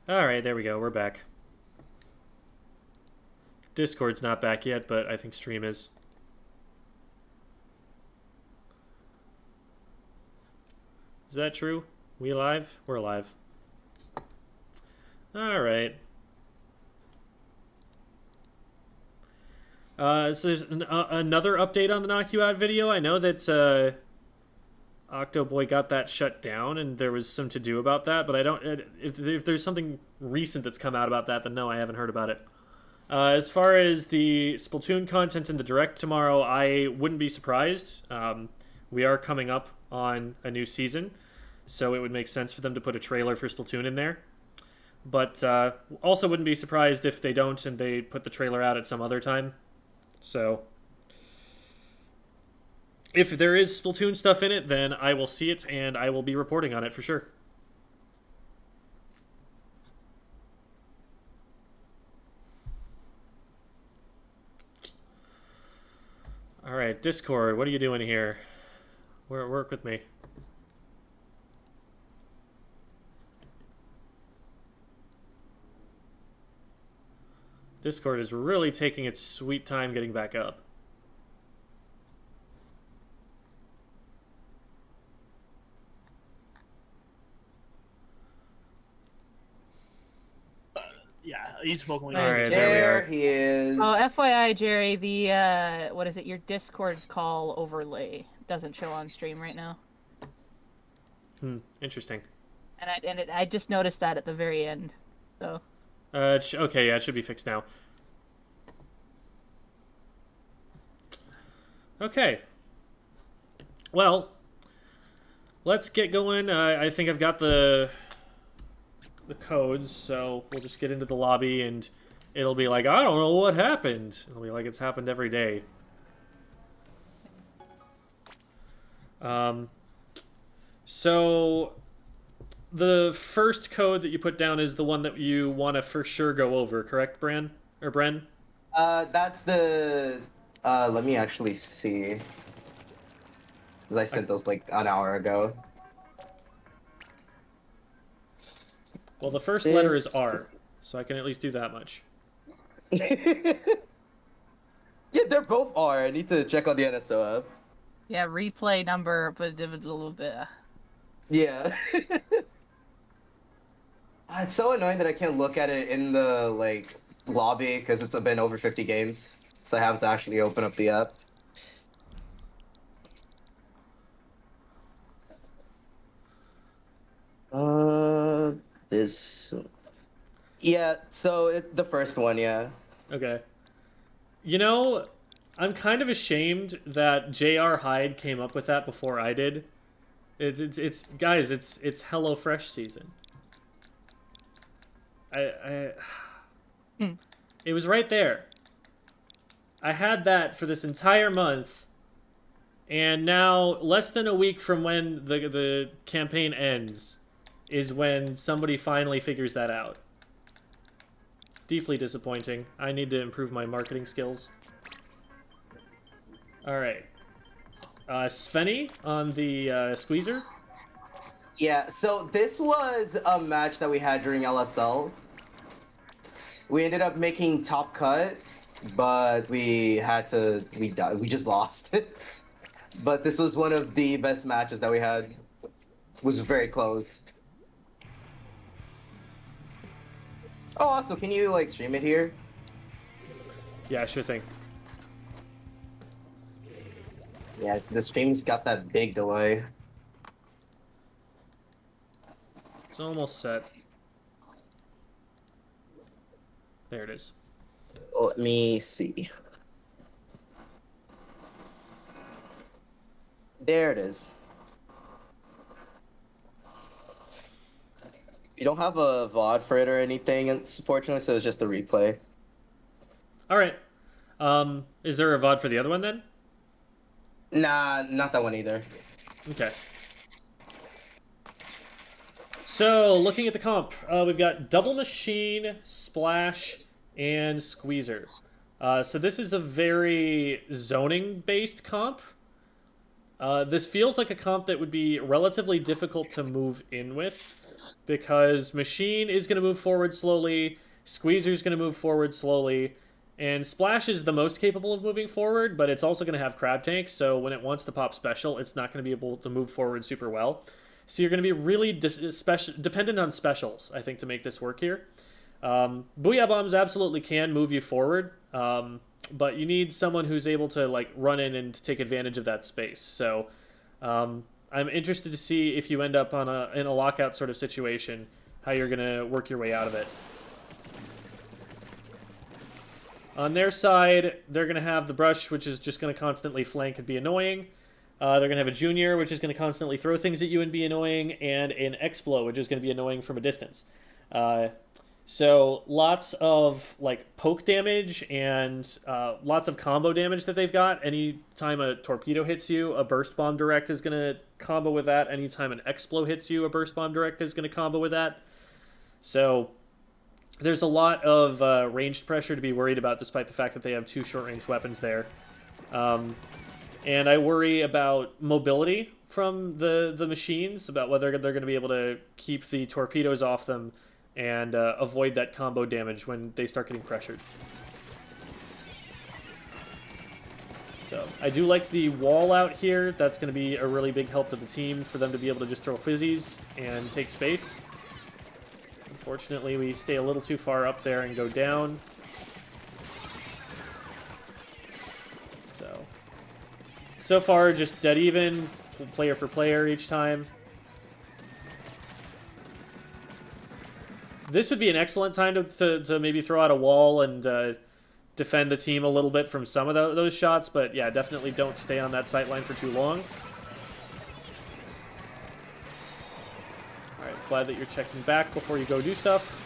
Alright, there we go. We're back. Discord's not back yet, but I think stream is. Is that true? We live? We're live. Alright. So there's another update on the Knock You Out video. I know that Octoboy got that shut down, and there was some to do about that. But I don't. If there's something recent that's come out about that, then no, I haven't heard about it. As far as the Splatoon content in the Direct tomorrow, I wouldn't be surprised. We are coming up on a new season, so it would make sense for them to put a trailer for Splatoon in there. But also wouldn't be surprised if they don't and they put the trailer out at some other time. So if there is Splatoon stuff in it, then I will see it and I will be reporting on it for sure. Alright, Discord, what are you doing here? Work with me. Discord is really taking its sweet time getting back up. Yeah, he's smoking. All right, there we are. He is. Oh, FYI, Jerry, the what is it? Your Discord call overlay doesn't show on stream right now. Interesting. And I just noticed that at the very end. So. Okay, yeah, it should be fixed now. Okay. Well, let's get going. I think I've got the codes, so we'll just get into the lobby and it'll be like, I don't know what happened. It'll be like it's happened every day. So the first code that you put down is the one that you want to for sure go over, correct, Bren? Or Bren? That's the. Let me actually see. Because I sent those like an hour ago. Well, the first letter is R, so I can at least do that much. Yeah, they're both R. I need to check on the NSO app. Yeah, replay number, but a little bit. Yeah. It's so annoying that I can't look at it in the like lobby because it's been over 50 games, so I have to actually open up the app. This. Yeah, so the first one, yeah. Okay. You know, I'm kind of ashamed that J.R. Hyde came up with that before I did. It's guys, it's HelloFresh season. It was right there. I had that for this entire month, and now less than a week from when the campaign ends is when somebody finally figures that out. Deeply disappointing. I need to improve my marketing skills. Alright. Svenny on the squeezer? Yeah, so this was a match that we had during LSL. We ended up making top cut, but we just lost. But this was one of the best matches that we had. It was very close. Oh, also, can you like stream it here? Yeah, sure thing. Yeah, the stream's got that big delay. It's almost set. There it is. Let me see. There it is. You don't have a VOD for it or anything, unfortunately, so it's just a replay. Alright. Is there a VOD for the other one then? Nah, not that one either. Okay. So, looking at the comp, we've got Double Machine, Splash, and Squeezer. So this is a very zoning-based comp. This feels like a comp that would be relatively difficult to move in with, because Machine is going to move forward slowly, Squeezer's going to move forward slowly, and Splash is the most capable of moving forward, but it's also going to have Crab Tank, so when it wants to pop special, it's not going to be able to move forward super well. So you're going to be really dependent on specials, I think, to make this work here. Booyah Bombs absolutely can move you forward, but you need someone who's able to like run in and take advantage of that space. So I'm interested to see if you end up on in a lockout sort of situation, how you're going to work your way out of it. On their side, they're going to have the Brush, which is just going to constantly flank and be annoying. They're going to have a Junior, which is going to constantly throw things at you and be annoying, and an Explo, which is going to be annoying from a distance. So lots of like poke damage and lots of combo damage that they've got. Anytime a torpedo hits you, a burst bomb direct is going to combo with that. Anytime an Explo hits you, a burst bomb direct is going to combo with that. So there's a lot of ranged pressure to be worried about, despite the fact that they have 2 short-range weapons there. And I worry about mobility from the machines, about whether they're going to be able to keep the torpedoes off them and avoid that combo damage when they start getting pressured. So I do like the wall out here. That's going to be a really big help to the team for them to be able to just throw fizzies and take space. Unfortunately, we stay a little too far up there and go down. So far, just dead even, player for player each time. This would be an excellent time to maybe throw out a wall and defend the team a little bit from some of those shots, but yeah, definitely don't stay on that sight line for too long. Alright, glad that you're checking back before you go do stuff.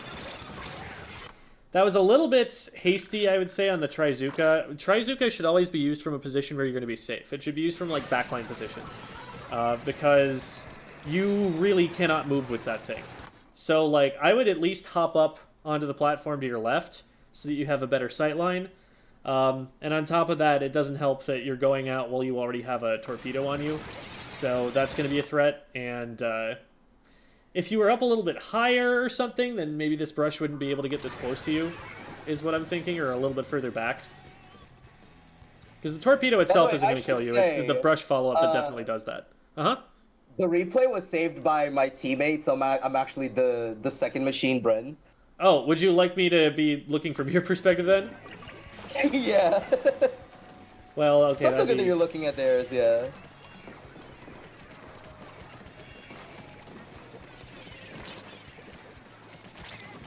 That was a little bit hasty, I would say, on the Trizuka. Trizuka should always be used from a position where you're going to be safe. It should be used from, like, backline positions. Because you really cannot move with that thing. So, like, I would at least hop up onto the platform to your left so that you have a better sight line. And on top of that, it doesn't help that you're going out while you already have a torpedo on you. So that's going to be a threat, and if you were up a little bit higher or something, then maybe this Brush wouldn't be able to get this close to you, is what I'm thinking, or a little bit further back. Because the torpedo itself isn't going to kill you. It's the Brush follow-up that definitely does that. Uh-huh. The replay was saved by my teammate, so I'm actually the second machine, Bren. Oh, would you like me to be looking from your perspective then? Yeah. Well, okay. It's also good that you're looking at theirs, yeah.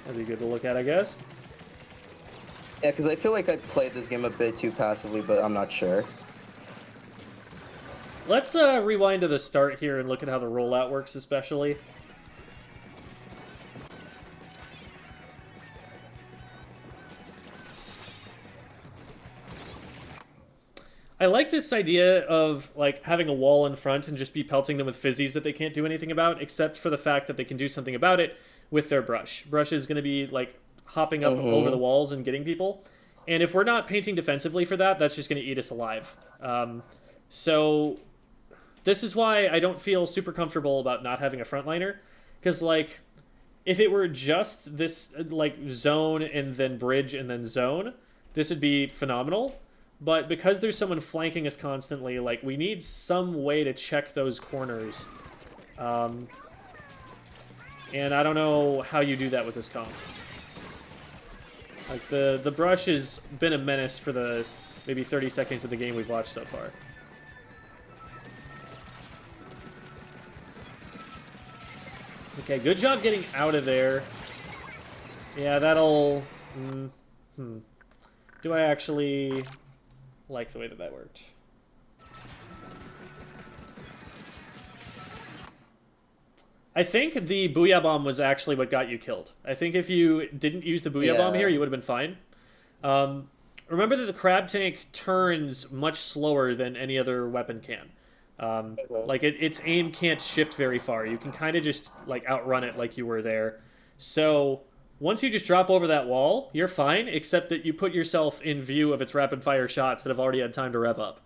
That'd be good to look at, I guess. Yeah, because I feel like I played this game a bit too passively, but I'm not sure. Let's rewind to the start here and look at how the rollout works, especially. I like this idea of like having a wall in front and just be pelting them with fizzies that they can't do anything about, except for the fact that they can do something about it with their Brush. Brush is going to be like hopping up over the walls and getting people. And if we're not painting defensively for that, that's just going to eat us alive. So this is why I don't feel super comfortable about not having a frontliner. Because, like, if it were just this, like, zone and then bridge and then zone, this would be phenomenal. But because there's someone flanking us constantly, like, we need some way to check those corners. And I don't know how you do that with this comp. Like, the Brush has been a menace for the maybe 30 seconds of the game we've watched so far. Okay, good job getting out of there. Yeah, that'll... Do I actually like the way that worked? I think the Booyah Bomb was actually what got you killed. I think if you didn't use the Booyah Bomb here, you would have been fine. Remember that the Crab Tank turns much slower than any other weapon can. Like, its aim can't shift very far. You can kind of just, like, outrun it like you were there. So, once you just drop over that wall, you're fine, except that you put yourself in view of its rapid-fire shots that have already had time to rev up.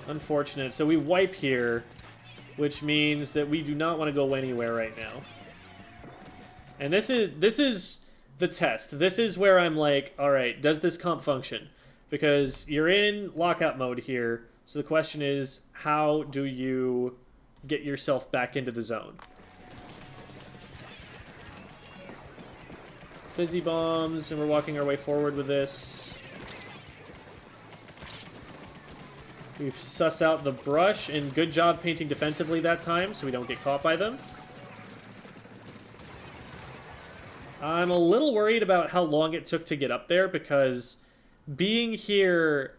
Unfortunate. So we wipe here, which means that we do not want to go anywhere right now. And this is the test. This is where I'm like, all right, does this comp function? Because you're in lockout mode here, so the question is, how do you get yourself back into the zone? Fizzy bombs, and we're walking our way forward with this. We've sussed out the brush, and good job painting defensively that time, so we don't get caught by them. I'm a little worried about how long it took to get up there, because being here,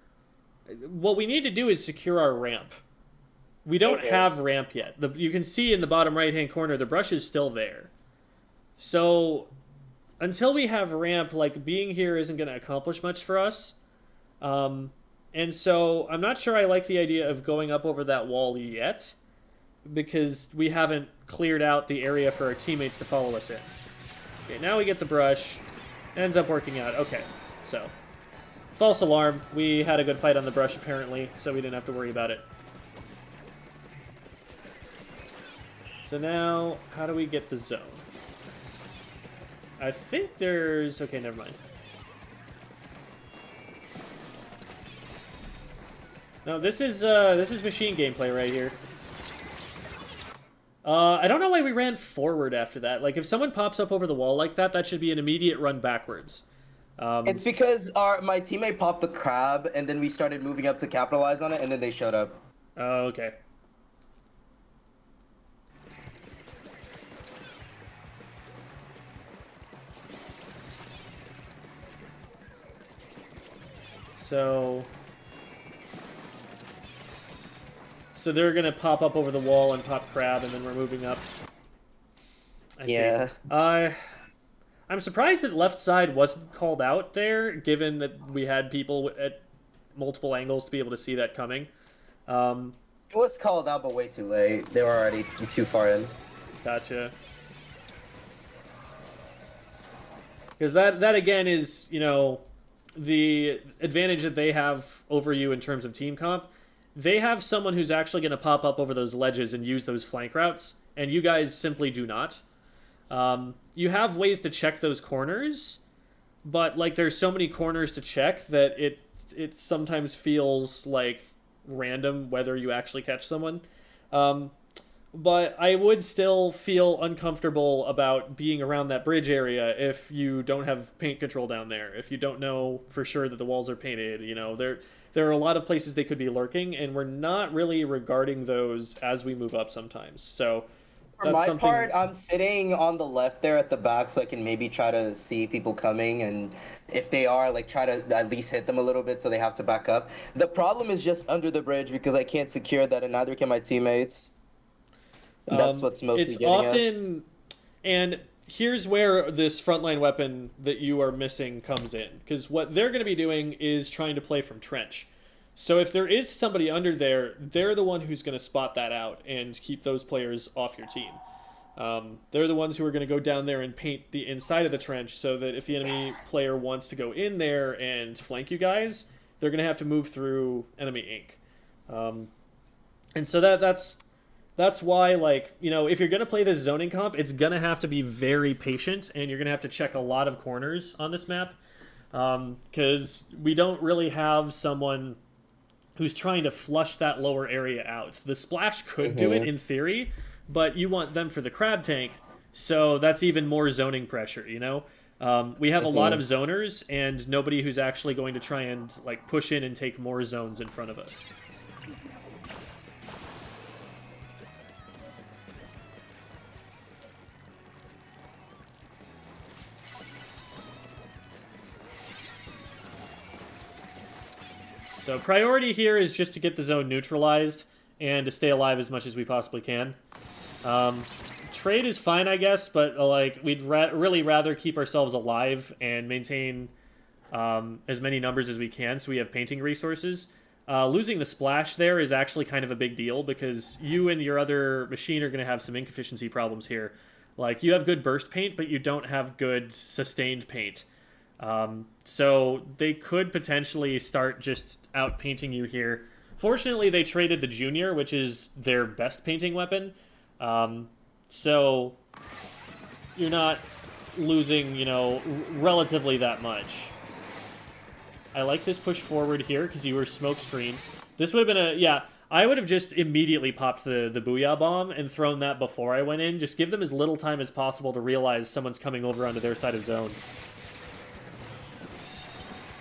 what we need to do is secure our ramp. We don't have ramp yet. You can see in the bottom right-hand corner, the brush is still there. So, until we have ramp, like, being here isn't going to accomplish much for us. And so, I'm not sure I like the idea of going up over that wall yet, because we haven't cleared out the area for our teammates to follow us in. Okay, now we get the brush. Ends up working out. Okay, so. False alarm. We had a good fight on the brush, apparently, so we didn't have to worry about it. So now, how do we get the zone? I think there's... Okay, never mind. No, this is machine gameplay right here. I don't know why we ran forward after that. Like, if someone pops up over the wall like that, that should be an immediate run backwards. It's because my teammate popped the crab, and then we started moving up to capitalize on it, and then they showed up. Oh, okay. So they're gonna pop up over the wall and pop crab, and then we're moving up. I see. I'm surprised that left side wasn't called out there, given that we had people at multiple angles to be able to see that coming. It was called out, but way too late. They were already too far in. Gotcha. Because that again is, you know, the advantage that they have over you in terms of team comp. They have someone who's actually going to pop up over those ledges and use those flank routes, and you guys simply do not. You have ways to check those corners, but like there's so many corners to check that it sometimes feels like random whether you actually catch someone. But I would still feel uncomfortable about being around that bridge area if you don't have paint control down there, if you don't know for sure that the walls are painted. You know, there are a lot of places they could be lurking, and we're not really regarding those as we move up sometimes. So for my part, I'm sitting on the left there at the back, so I can maybe try to see people coming, and if they are, like, try to at least hit them a little bit so they have to back up. The problem is just under the bridge because I can't secure that, and neither can my teammates. And that's what's mostly it's getting often us. And here's where this frontline weapon that you are missing comes in, because what they're going to be doing is trying to play from trench. So if there is somebody under there, they're the one who's going to spot that out and keep those players off your team. They're the ones who are going to go down there and paint the inside of the trench, so that if the enemy player wants to go in there and flank you guys, they're going to have to move through enemy ink. And so that's why, like, you know, if you're going to play this zoning comp, it's going to have to be very patient, and you're going to have to check a lot of corners on this map, because we don't really have someone who's trying to flush that lower area out. The splash could do it in theory, but you want them for the crab tank, so that's even more zoning pressure, you know? We have a lot of zoners, and nobody who's actually going to try and, like, push in and take more zones in front of us. So priority here is just to get the zone neutralized and to stay alive as much as we possibly can. Trade is fine, I guess, but like we'd really rather keep ourselves alive and maintain as many numbers as we can so we have painting resources. Losing the splash there is actually kind of a big deal because you and your other machine are going to have some ink efficiency problems here. Like, you have good burst paint, but you don't have good sustained paint. So they could potentially start just out painting you here Fortunately, they traded the Junior, which is their best painting weapon. So you're not losing, you know, relatively that much. I like this push forward here because you were smoke screen. This would have been a... Yeah, I would have just immediately popped the Booyah Bomb and thrown that before I went in. Just give them as little time as possible to realize someone's coming over onto their side of zone.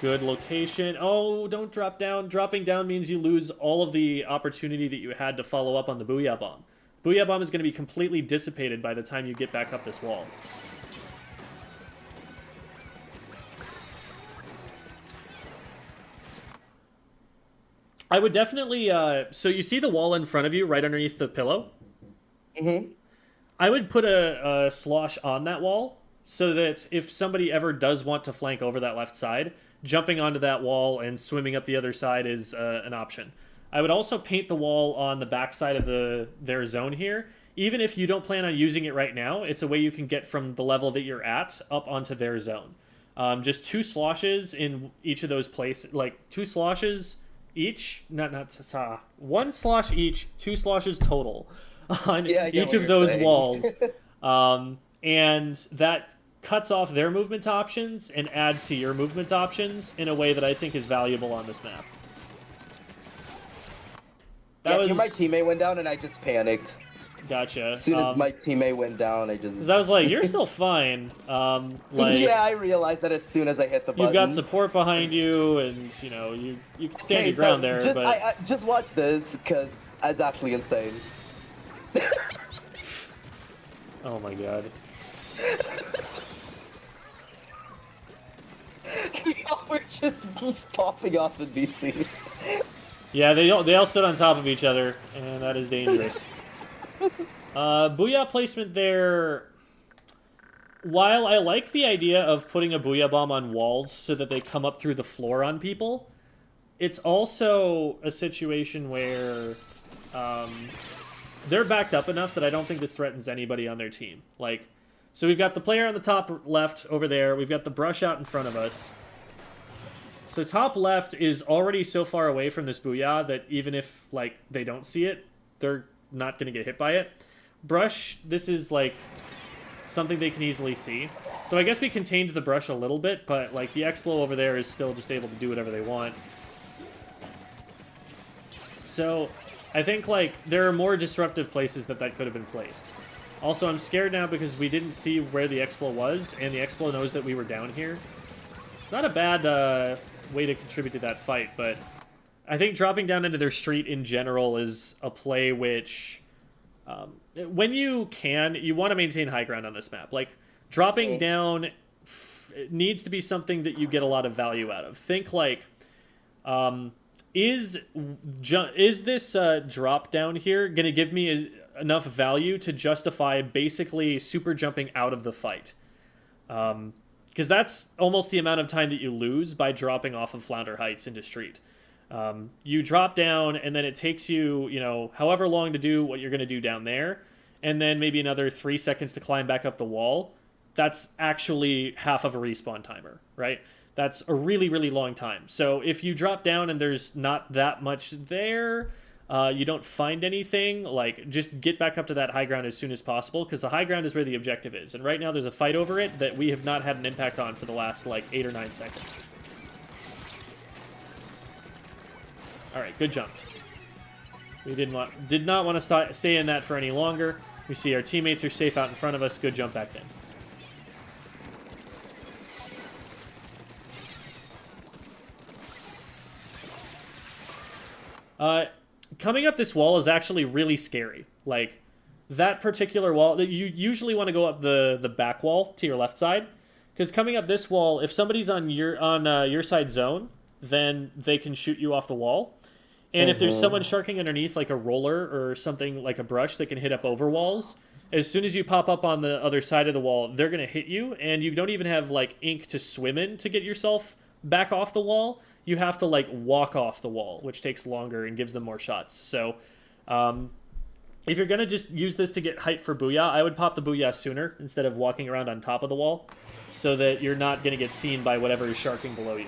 Good location. Oh, don't drop down. Dropping down means you lose all of the opportunity that you had to follow up on the Booyah Bomb. Booyah Bomb is going to be completely dissipated by the time you get back up this wall. I would definitely... so you see the wall in front of you right underneath the pillow? Mm-hmm. I would put a slosh on that wall so that if somebody ever does want to flank over that left side, jumping onto that wall and swimming up the other side is an option. I would also paint the wall on the backside of their zone here. Even if you don't plan on using it right now, it's a way you can get from the level that you're at up onto their zone. Just 2 sloshes in each of those places, like 2 sloshes each, one slosh each, 2 sloshes total on each of those walls. And that cuts off their movement options and adds to your movement options in a way that I think is valuable on this map. My teammate went down and I just panicked. Gotcha. As soon as my teammate went down, I just... Because I was like, you're still fine. Yeah, I realized that as soon as I hit the button. You've got support behind you, and, you know, you can stand your ground there, just, but... just watch this, because it's actually insane. Oh my god. We're just popping off in BC. Yeah, they all stood on top of each other, and that is dangerous. Booyah placement there. While I like the idea of putting a Booyah Bomb on walls so that they come up through the floor on people, it's also a situation where they're backed up enough that I don't think this threatens anybody on their team. Like, so we've got the player on the top left over there. We've got the brush out in front of us. So top left is already so far away from this Booyah that even if, like, they don't see it, they're not going to get hit by it. Brush, this is, like, something they can easily see. So I guess we contained the brush a little bit, but, like, the Explo over there is still just able to do whatever they want. So I think, like, there are more disruptive places that could have been placed. Also, I'm scared now because we didn't see where the Explo was, and the Explo knows that we were down here. It's not a bad way to contribute to that fight, but I think dropping down into their street in general is a play which, when you can, you want to maintain high ground on this map. Like, dropping down it needs to be something that you get a lot of value out of. Think, like, is this drop down here going to give me enough value to justify basically super jumping out of the fight? Because that's almost the amount of time that you lose by dropping off of Flounder Heights into street. You drop down, and then it takes you, you know, however long to do what you're going to do down there, and then maybe another 3 seconds to climb back up the wall. That's actually half of a respawn timer, right? That's a really, really long time. So if you drop down and there's not that much there, you don't find anything, like, just get back up to that high ground as soon as possible, because the high ground is where the objective is. And right now there's a fight over it that we have not had an impact on for the last, like, 8 or 9 seconds. Alright, good jump. We did not want to stay in that for any longer. We see our teammates are safe out in front of us. Good jump back in. Coming up this wall is actually really scary. Like, that particular wall, that you usually want to go up the back wall to your left side, because coming up this wall, if somebody's on your side zone, then they can shoot you off the wall. And if there's someone sharking underneath, like a roller or something like a brush that can hit up over walls, as soon as you pop up on the other side of the wall, they're going to hit you, and you don't even have, like, ink to swim in to get yourself back off the wall. You have to, like, walk off the wall, which takes longer and gives them more shots. So, if you're going to just use this to get height for Booyah, I would pop the Booyah sooner instead of walking around on top of the wall, so that you're not going to get seen by whatever is sharking below you.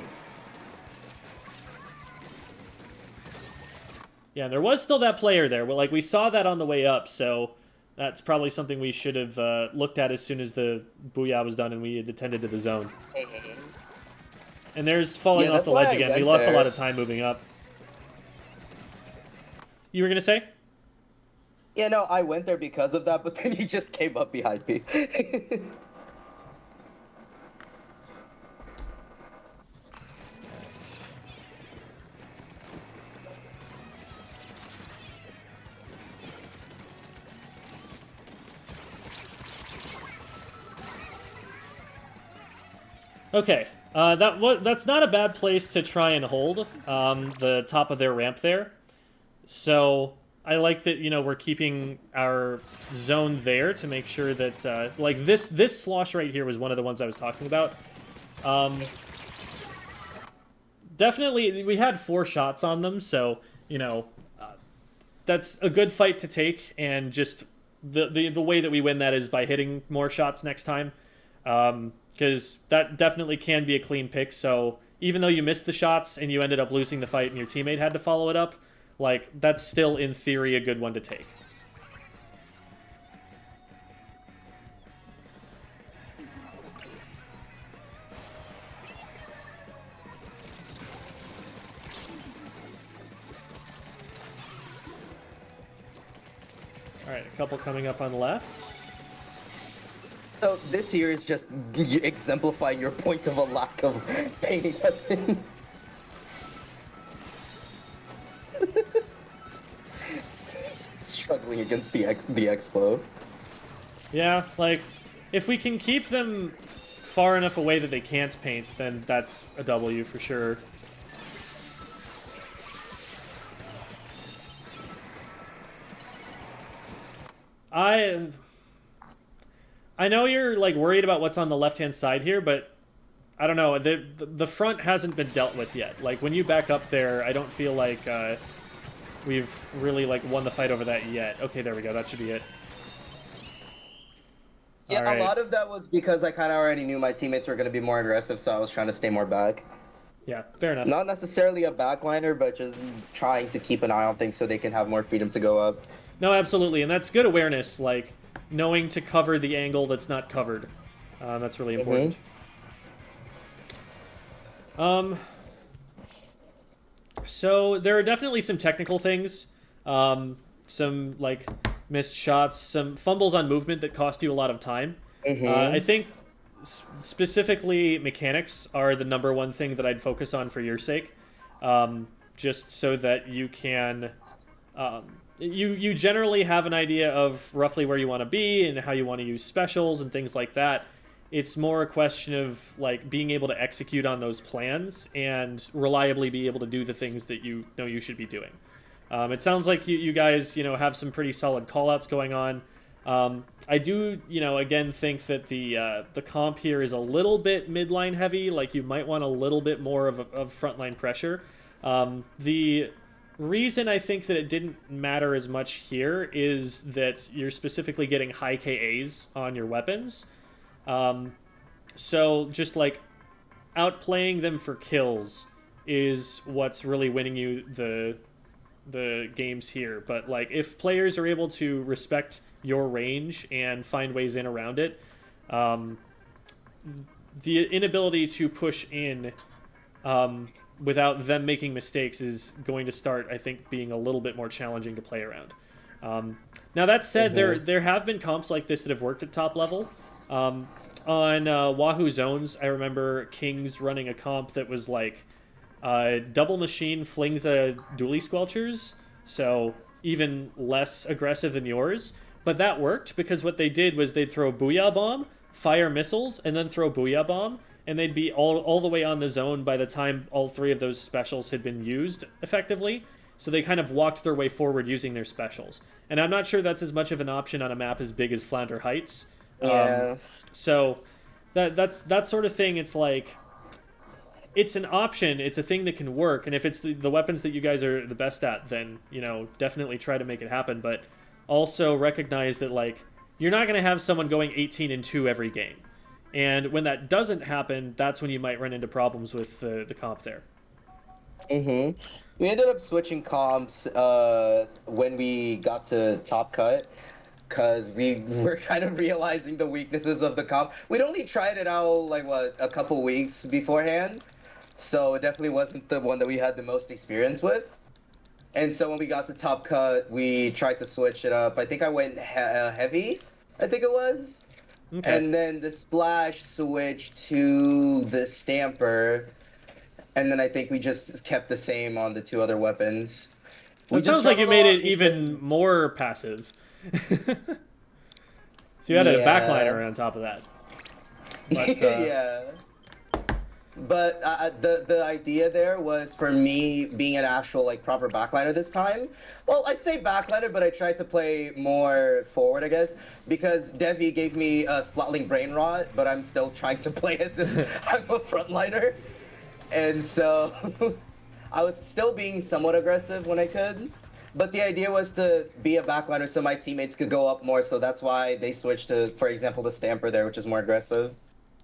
Yeah, there was still that player there. Well, like we saw that on the way up, so that's probably something we should have looked at as soon as the booyah was done and we had attended to the zone. Hey, hey, hey. And there's falling Yeah, off that's the why ledge I again. went We lost a there. lot of time moving up. You were gonna say? Yeah, no, I went there because of that, but then he just came up behind me. Okay, that's not a bad place to try and hold the top of their ramp there. So I like that we're keeping our zone there to make sure that like this slosh right here was one of the ones I was talking about. Definitely, we had 4 shots on them, so that's a good fight to take, and just the way that we win that is by hitting more shots next time. Because that definitely can be a clean pick. So even though you missed the shots and you ended up losing the fight and your teammate had to follow it up, like, that's still, in theory, a good one to take. Alright, a couple coming up on left. So this here is just exemplifying your point of a lack of painting weapon. Struggling against the expo. Yeah, like, if we can keep them far enough away that they can't paint, then that's a W for sure. I know you're like worried about what's on the left-hand side here, but I don't know. The front hasn't been dealt with yet. Like, when you back up there, I don't feel like we've really like won the fight over that yet. Okay, there we go. That should be it. Yeah, All right. A lot of that was because I kind of already knew my teammates were going to be more aggressive, so I was trying to stay more back. Yeah, fair enough. Not necessarily a backliner, but just trying to keep an eye on things so they can have more freedom to go up. No, absolutely, and that's good awareness. Like, knowing to cover the angle that's not covered. That's really important. So there are definitely some technical things, some like missed shots, some fumbles on movement that cost you a lot of time. I think specifically mechanics are the #1 thing that I'd focus on for your sake, just so that you can you generally have an idea of roughly where you want to be and how you want to use specials and things like that. It's more a question of like being able to execute on those plans and reliably be able to do the things that you know you should be doing. It sounds like you guys have some pretty solid callouts going on. I do again think that the comp here is a little bit midline heavy. Like, you might want a little bit more of frontline pressure. The reason I think that it didn't matter as much here is that you're specifically getting high KAs on your weapons. So just like outplaying them for kills is what's really winning you the games here. But like, if players are able to respect your range and find ways in around it, the inability to push in without them making mistakes is going to start, I think, being a little bit more challenging to play around. Now, that said, there have been comps like this that have worked at top level. On Wahoo Zones, I remember Kings running a comp that was like double machine flings a dually squelchers, so even less aggressive than yours. But that worked because what they did was they'd throw Booyah Bomb, fire missiles, and then throw Booyah Bomb, and they'd be all the way on the zone by the time all 3 of those specials had been used effectively. So they kind of walked their way forward using their specials. And I'm not sure that's as much of an option on a map as big as Flounder Heights. Yeah. So that's that sort of thing. It's like, it's an option. It's a thing that can work. And if it's the weapons that you guys are the best at, then, definitely try to make it happen. But also recognize that, like, you're not going to have someone going 18-2 every game. And when that doesn't happen, that's when you might run into problems with the comp there. Mm-hmm. We ended up switching comps when we got to Top Cut, because we were kind of realizing the weaknesses of the comp. We'd only tried it out, like, what, a couple weeks beforehand, so it definitely wasn't the one that we had the most experience with. And so when we got to Top Cut, we tried to switch it up. I think I went heavy, I think it was. Okay. And then the Splash switched to the Stamper, and then I think we just kept the same on the two other weapons. That sounds like you made it even more passive. So you had a backliner on top of that. But, yeah. But the idea there was for me being an actual, like, proper backliner this time. Well, I say backliner, but I tried to play more forward, I guess, because Devvy gave me a Splatling Brain Rot, but I'm still trying to play as if I'm a frontliner. And so I was still being somewhat aggressive when I could. But the idea was to be a backliner so my teammates could go up more, so that's why they switched to, for example, the Stamper there, which is more aggressive.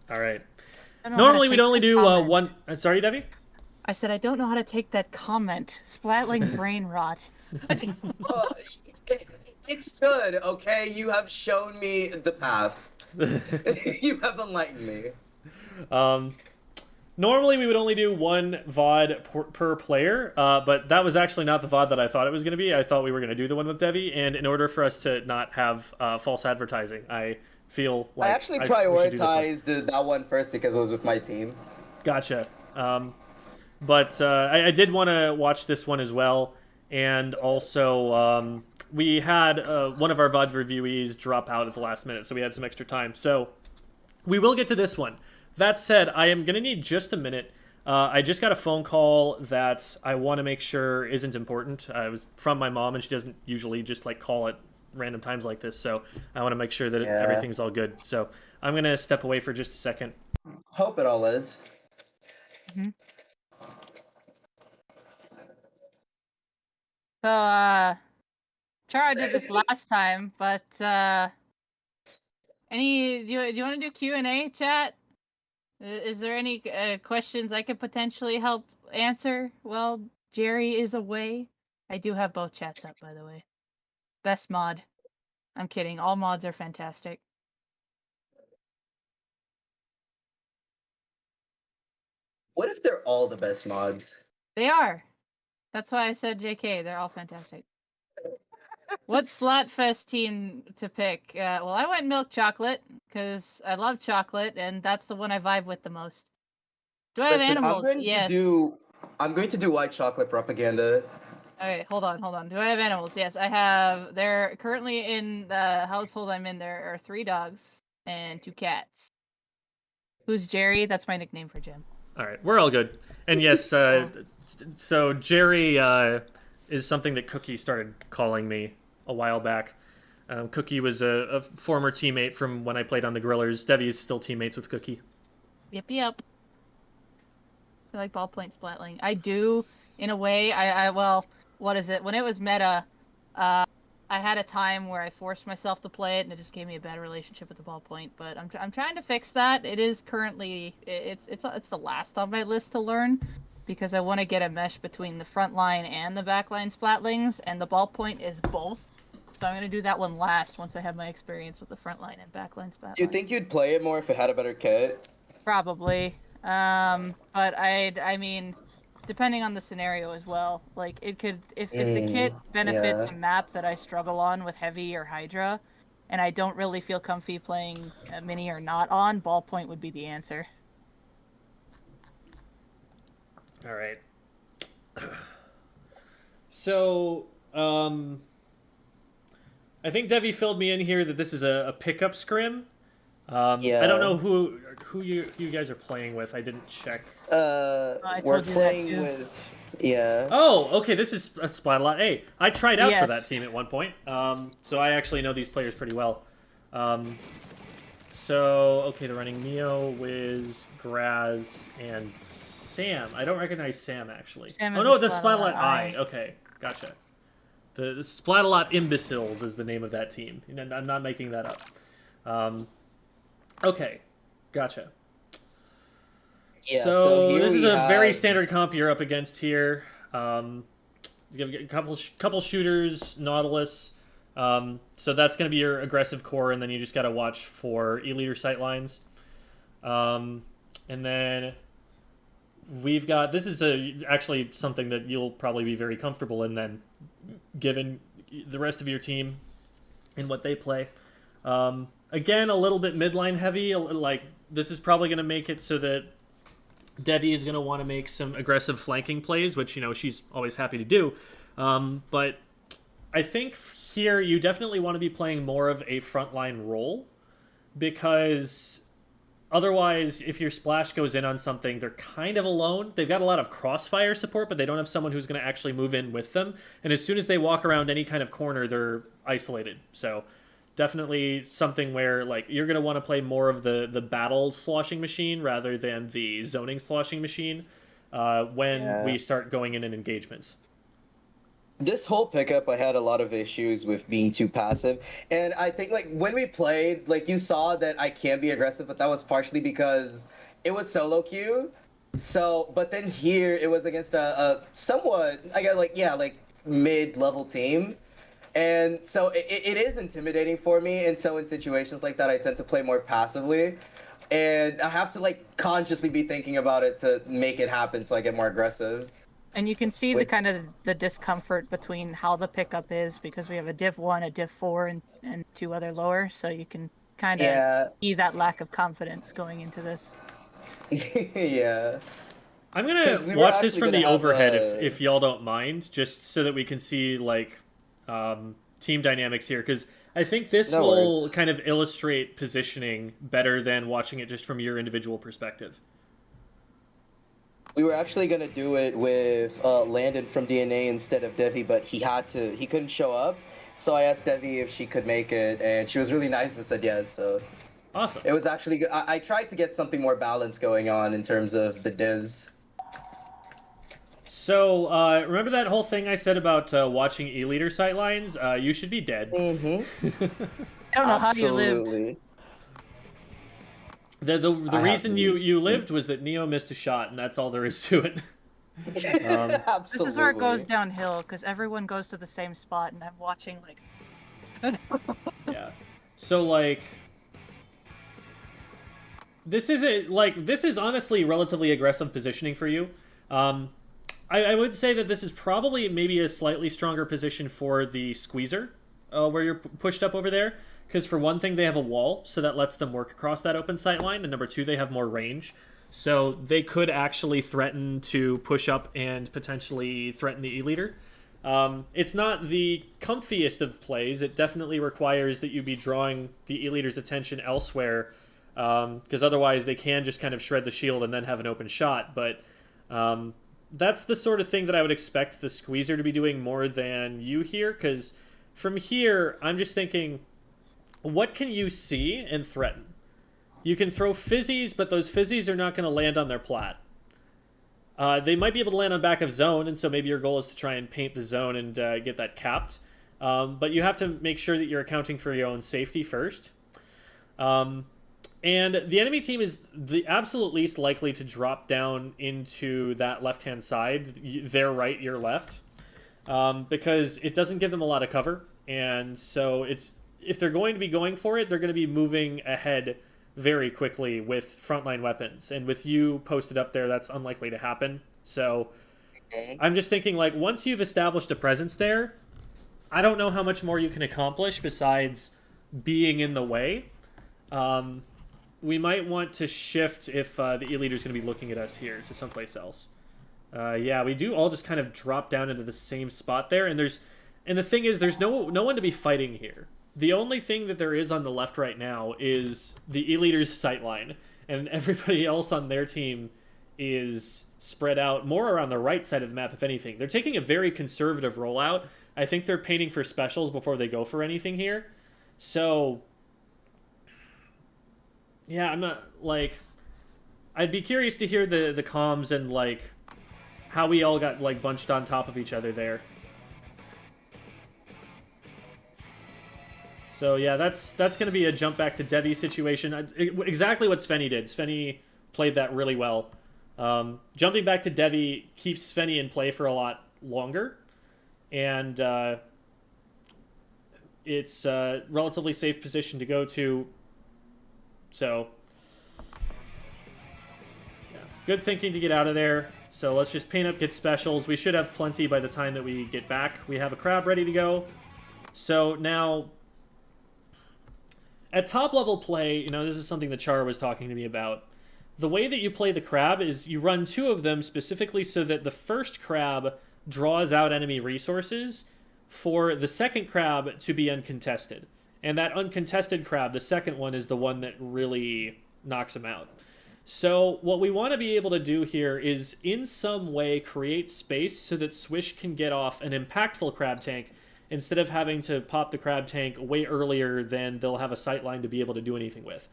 all right. I don't know how to Normally, we'd take only that do comment. one. Sorry, Debbie? I said I don't know how to take that comment. Splatling brain rot. Well, it's good, okay? You have shown me the path. You have enlightened me. Normally, we would only do one VOD per player, but that was actually not the VOD that I thought it was going to be. I thought we were going to do the one with Debbie, and in order for us to not have false advertising, I feel like I actually we should do this one. prioritized that one first because it was with my team. Gotcha. But I did want to watch this one as well, and also we had one of our VOD reviewees drop out at the last minute, so we had some extra time. So we will get to this one. That said, I am going to need just a minute. I just got a phone call that I want to make sure isn't important. It was from my mom, and she doesn't usually just like call at random times like this, so I want to make sure that everything's all good. So I'm going to step away for just a second. Hope it all is. Mhm. So, Chara did this last time, but do you want to do Q&A, chat? Is there any questions I could potentially help answer while Jerry is away? I do have both chats up, by the way. Best mod. I'm kidding. All mods are fantastic. What if they're all the best mods? They are. That's why I said JK. They're all fantastic. What Splatfest team to pick? Well, I went milk chocolate because I love chocolate, and that's the one I vibe with the most. Do I have Listen, animals? Yes. I'm going to do white chocolate propaganda. Okay, hold on. Do I have animals? Yes, I have. They're currently in the household I'm in. There are 3 dogs and 2 cats. Who's Jerry? That's my nickname for Jim. All right, we're all good. And yes, so Jerry is something that Cookie started calling me a while back. Cookie was a former teammate from when I played on the Grillers. Devvy is still teammates with Cookie. Yep. I like ballpoint splatling. I do, in a way. Well, what is it? When it was meta, I had a time where I forced myself to play it, and it just gave me a bad relationship with the ballpoint. But I'm trying to fix that. It is currently it's the last on my list to learn, because I want to get a mesh between the front line and the back line splatlings, and the ballpoint is both. So I'm gonna do that one last once I have my experience with the front line and back line splatlings. Do you think you'd play it more if it had a better kit? Probably. But I mean, depending on the scenario as well. Like, it could, if the kit benefits a map that I struggle on with Heavy or Hydra, and I don't really feel comfy playing Mini or not on, ballpoint would be the answer. All right. So, I think Devvy filled me in here that this is a pickup scrim. I don't know who you guys are playing with. I didn't check. We're playing with. Yeah. Oh, okay. This is Splat-a-Lot. Hey, I tried out for that team at one point. So I actually know these players pretty well. So okay, they're running Neo, Wiz, Graz, and Sam. I don't recognize Sam actually. Sam oh no, the Splat-a-Lot I. Okay, gotcha. The Splat-a-Lot Imbeciles is the name of that team. I'm not making that up. Okay, gotcha. Yeah, so So here this is we a very have standard comp you're up against here. You have a couple shooters, Nautilus. So that's going to be your aggressive core, and then you just got to watch for E-liter sight lines. And then we've got, this is actually something that you'll probably be very comfortable in then, given the rest of your team and what they play. Again, a little bit midline heavy. Like, this is probably going to make it so that Devvy is going to want to make some aggressive flanking plays, which, you know, she's always happy to do. But I think here you definitely want to be playing more of a frontline role, because otherwise, if your splash goes in on something, they're kind of alone. They've got a lot of crossfire support, but they don't have someone who's going to actually move in with them. And as soon as they walk around any kind of corner, they're isolated. So definitely something where, like, you're going to want to play more of the battle sloshing machine rather than the zoning sloshing machine when we start going in engagements. this whole pickup, I had a lot of issues with being too passive. And I think, like, when we played, like, you saw that I can be aggressive, but that was partially because it was solo queue. So, but then here, it was against a somewhat, I got, like, yeah, like, mid-level team. And so it is intimidating for me. And so in situations like that, I tend to play more passively. And I have to, like, consciously be thinking about it to make it happen so I get more aggressive. And you can see the kind of the discomfort between how the pickup is, because we have a Div 1, a Div 4, and 2 other lower. So you can kind of see that lack of confidence going into this. Yeah. I'm going to watch this from the overhead if y'all don't mind, just so that we can see, like, team dynamics here. Because I think this will kind of illustrate positioning better than watching it just from your individual perspective. We were actually going to do it with Landon from DNA instead of Devvy, but he couldn't show up. So I asked Devvy if she could make it, and she was really nice and said yes. So awesome. It was actually good. I tried to get something more balanced going on in terms of the divs. So, remember that whole thing I said about watching E-liter sightlines? You should be dead. Mm-hmm. I don't know how you lived. The reason you lived was that Neo missed a shot, and that's all there is to it. Absolutely. This is where it goes downhill, because everyone goes to the same spot, and I'm watching, like... Yeah. So, like... This is honestly relatively aggressive positioning for you. I would say that this is probably maybe a slightly stronger position for the squeezer, where you're pushed up over there. Because for one thing, they have a wall, so that lets them work across that open sight line. And number two, they have more range. So they could actually threaten to push up and potentially threaten the E-liter. It's not the comfiest of plays. It definitely requires that you be drawing the E-liter's attention elsewhere, because otherwise they can just kind of shred the shield and then have an open shot. But that's the sort of thing that I would expect the squeezer to be doing more than you here, because from here, I'm just thinking, what can you see and threaten? You can throw fizzies, but those fizzies are not going to land on their plat. They might be able to land on back of zone, and so maybe your goal is to try and paint the zone and get that capped. But you have to make sure that you're accounting for your own safety first. And the enemy team is the absolute least likely to drop down into that left-hand side, their right, your left, because it doesn't give them a lot of cover. And so if they're going to be going for it, they're going to be moving ahead very quickly with frontline weapons. And with you posted up there, that's unlikely to happen. So I'm just thinking, like, once you've established a presence there, I don't know how much more you can accomplish besides being in the way. We might want to shift if the E-liter is going to be looking at us here to someplace else. Yeah, we do all just kind of drop down into the same spot there. And the thing is, there's no one to be fighting here. The only thing that there is on the left right now is the E-liter's sightline, and everybody else on their team is spread out more around the right side of the map, if anything. They're taking a very conservative rollout. I think they're painting for specials before they go for anything here. So, yeah, I'm not, like... I'd be curious to hear the comms and, like, how we all got, like, bunched on top of each other there. So yeah, that's going to be a jump back to Devvy's situation. Exactly what Svenny did. Svenny played that really well. Jumping back to Devvy keeps Svenny in play for a lot longer, and it's a relatively safe position to go to. So, yeah, good thinking to get out of there. So let's just paint up, get specials. We should have plenty by the time that we get back. We have a crab ready to go. So now, at top level play, you know, this is something that Char was talking to me about. The way that you play the crab is you run 2 of them specifically so that the first crab draws out enemy resources for the second crab to be uncontested. And that uncontested crab, the second one, is the one that really knocks him out. So what we want to be able to do here is in some way create space so that Swish can get off an impactful crab tank instead of having to pop the crab tank way earlier than they'll have a sight line to be able to do anything with.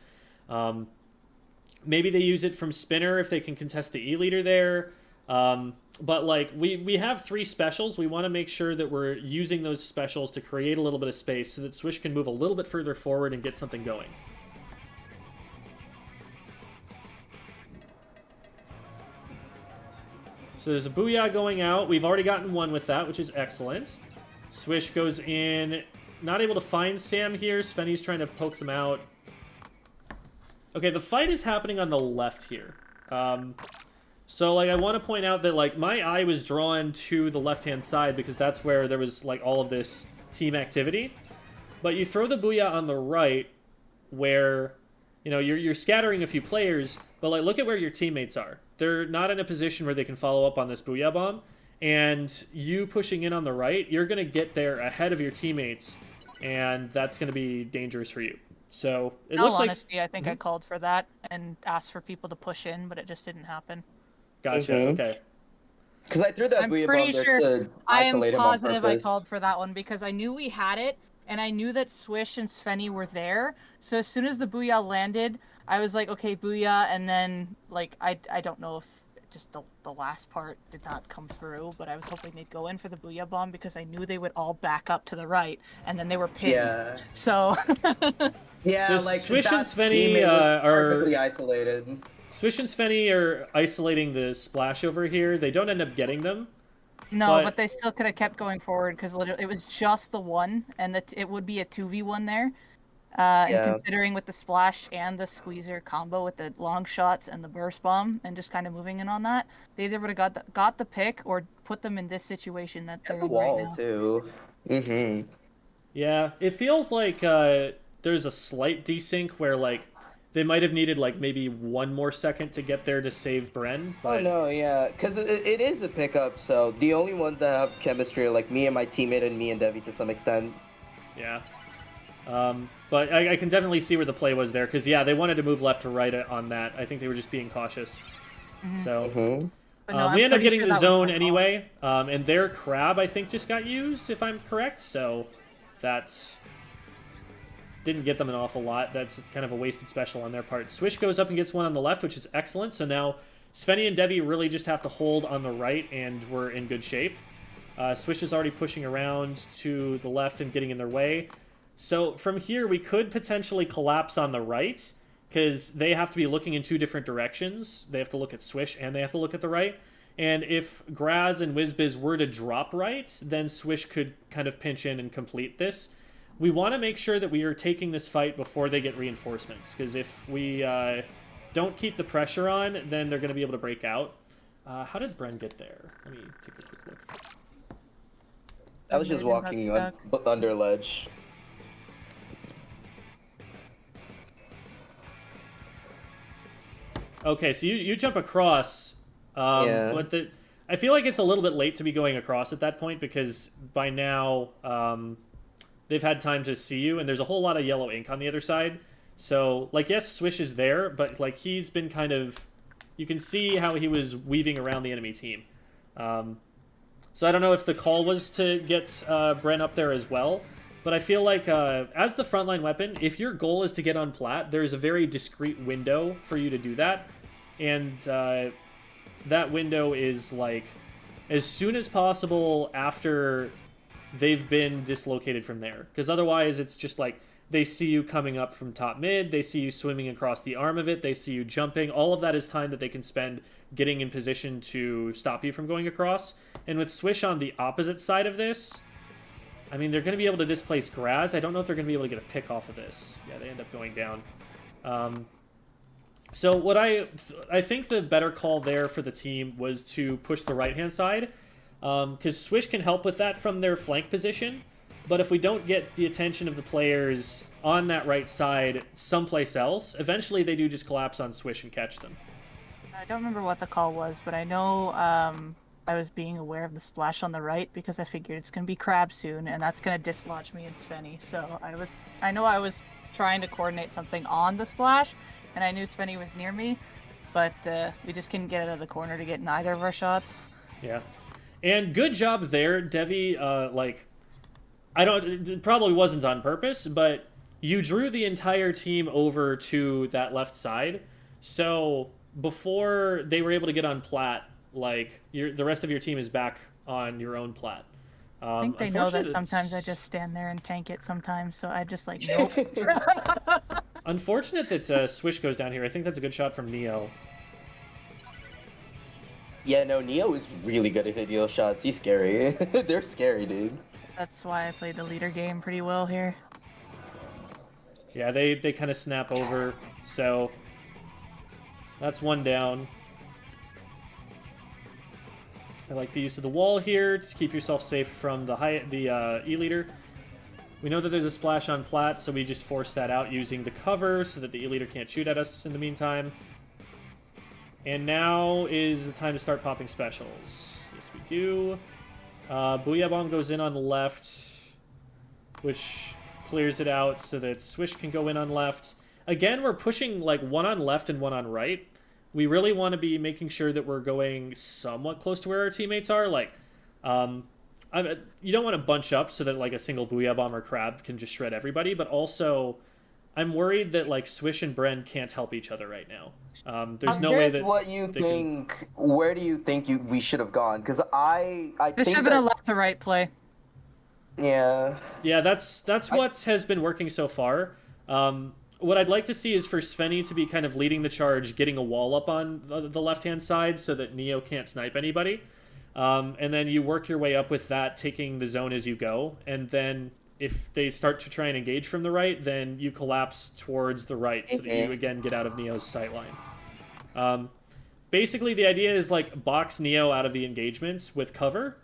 Maybe they use it from spinner if they can contest the E-leader there. But like we have 3 specials. We want to make sure that we're using those specials to create a little bit of space so that Swish can move a little bit further forward and get something going. So there's a Booyah going out. We've already gotten 1 with that, which is excellent. Swish goes in. Not able to find Sam here. Svenny's trying to poke them out. Okay, the fight is happening on the left here. So, like, I want to point out that, like, my eye was drawn to the left-hand side because that's where there was, like, all of this team activity. But you throw the Booyah on the right where, you know, you're scattering a few players, but, like, look at where your teammates are. They're not in a position where they can follow up on this Booyah bomb. And you pushing in on the right, you're going to get there ahead of your teammates, and that's going to be dangerous for you. So, it looks like... honesty, I think I called for that and asked for people to push in, but it just didn't happen. Gotcha, okay. Because I threw that Booyah bomb there to isolate him on purpose. I am positive I called for that one because I knew we had it, and I knew that Swish and Svenny were there. So as soon as the Booyah landed, I was like, okay, Booyah, and then, like, I don't know if just the last part did not come through, but I was hoping they'd go in for the Booyah bomb because I knew they would all back up to the right, and then they were pinned. Yeah. So... yeah, so like, Swish and that Svenny are... perfectly are... isolated. Swish and Svenny are isolating the splash over here. They don't end up getting them. No, but they still could have kept going forward because it was just the one, and it would be a 2v1 there. And considering with the splash and the squeezer combo with the long shots and the burst bomb and just kind of moving in on that, they either would have got the pick or put them in this situation that they're in wall right now. Too. Mm-hmm. Yeah, it feels like there's a slight desync where like they might have needed like maybe 1 more second to get there to save Bren. But... Oh no, yeah, because it is a pickup. So the only ones that have chemistry are like me and my teammate and me and Devvy to some extent. Yeah. But I can definitely see where the play was there, because, yeah, they wanted to move left to right on that. I think they were just being cautious. So, we end up getting the zone anyway, and their crab, I think, just got used, if I'm correct, so that didn't get them an awful lot. That's kind of a wasted special on their part. Swish goes up and gets 1 on the left, which is excellent, so now Svenny and Devvy really just have to hold on the right, and we're in good shape. Swish is already pushing around to the left and getting in their way. So from here, we could potentially collapse on the right, because they have to be looking in 2 different directions. They have to look at Swish, and they have to look at the right. And if Graz and WizBiz were to drop right, then Swish could kind of pinch in and complete this. We want to make sure that we are taking this fight before they get reinforcements, because if we don't keep the pressure on, then they're going to be able to break out. How did Bren get there? Let me take a quick look. I was just walking under ledge. Okay, so you jump across, but I feel like it's a little bit late to be going across at that point, because by now they've had time to see you, and there's a whole lot of yellow ink on the other side. So, like, yes, Swish is there, but, like, he's been kind of... You can see how he was weaving around the enemy team. So I don't know if the call was to get Bren up there as well, but I feel like as the frontline weapon, if your goal is to get on plat, there's a very discrete window for you to do that. And that window is like as soon as possible after they've been dislocated from there. Because otherwise it's just like they see you coming up from top mid, they see you swimming across the arm of it, they see you jumping. All of that is time that they can spend getting in position to stop you from going across. And with Swish on the opposite side of this, I mean, they're going to be able to displace Graz. I don't know if they're going to be able to get a pick off of this. Yeah, they end up going down. So what I think the better call there for the team was to push the right-hand side, because Swish can help with that from their flank position. But if we don't get the attention of the players on that right side someplace else, eventually they do just collapse on Swish and catch them. I don't remember what the call was, but I know I was being aware of the splash on the right because I figured it's going to be Crab soon, and that's going to dislodge me and Svenny. So I know I was trying to coordinate something on the splash, and I knew Svenny was near me, but we just couldn't get out of the corner to get in either of our shots. Yeah, and good job there, Devvy. It probably wasn't on purpose, but you drew the entire team over to that left side. So before they were able to get on plat, the rest of your team is back on your own plat. I think they know that sometimes I just stand there and tank it sometimes, so I just nope. Unfortunate that Swish goes down here. I think that's a good shot from Neo. Yeah, no, Neo is really good at hitting those shots. He's scary. They're scary, dude. That's why I played the leader game pretty well here. Yeah, they kind of snap over, so that's one down. I like the use of the wall here to keep yourself safe from the E-leader. We know that there's a splash on plat, so we just force that out using the cover so that the E-leader can't shoot at us in the meantime. And now is the time to start popping specials. Yes, we do. Booyah Bomb goes in on the left, which clears it out so that Swish can go in on left. Again, we're pushing one on left and one on right. We really want to be making sure that we're going somewhat close to where our teammates are. You don't want to bunch up so that a single Booyah Bomb or Crab can just shred everybody, but also I'm worried that Swish and Bren can't help each other right now. There's no way that what you think. Where do you think we should have gone? Because I think this should have been a left to right play. Yeah. Yeah, that's what has been working so far. What I'd like to see is for Svenny to be kind of leading the charge, getting a wall up on the left-hand side so that Neo can't snipe anybody. And then you work your way up with that, taking the zone as you go. And then if they start to try and engage from the right, then you collapse towards the right so that you, again, get out of Neo's sightline. Basically, the idea is box Neo out of the engagements with cover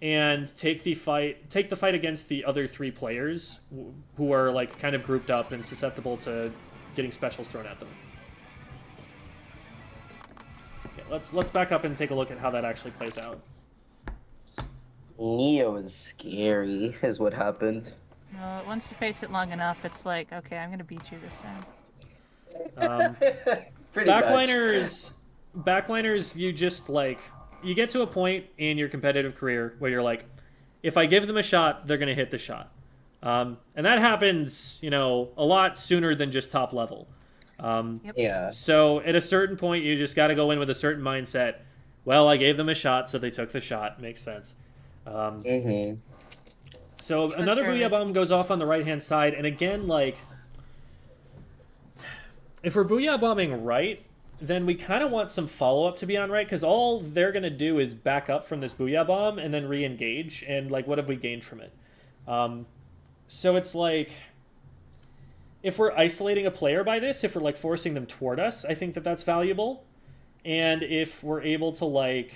and take the fight against the other three players who are kind of grouped up and susceptible to getting specials thrown at them. Okay, let's back up and take a look at how that actually plays out. Neo is scary, is what happened. Well, once you face it long enough, it's okay, I'm gonna beat you this time. Pretty backliners, you just you get to a point in your competitive career where you're if I give them a shot, they're gonna hit the shot, and that happens, a lot sooner than just top level. Yeah. So at a certain point, you just got to go in with a certain mindset. Well, I gave them a shot, so they took the shot. Makes sense. So another Booyah Bomb goes off on the right-hand side, and again, if we're Booyah Bombing right, then we kind of want some follow-up to be on right, because all they're going to do is back up from this Booyah Bomb and then re-engage, and, what have we gained from it? So it's if we're isolating a player by this, if we're, forcing them toward us, I think that that's valuable. And if we're able to,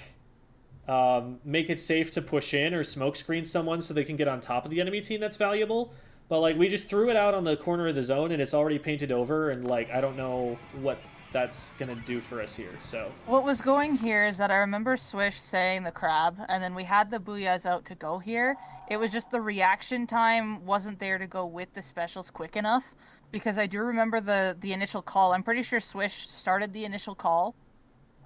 make it safe to push in or smoke screen someone so they can get on top of the enemy team, that's valuable. But we just threw it out on the corner of the zone and it's already painted over, and I don't know what that's gonna do for us here. So what was going here is that I remember Swish saying the Crab, and then we had the Booyahs out to go here. It was just the reaction time wasn't there to go with the specials quick enough, because I do remember the initial call. I'm pretty sure Swish started the initial call.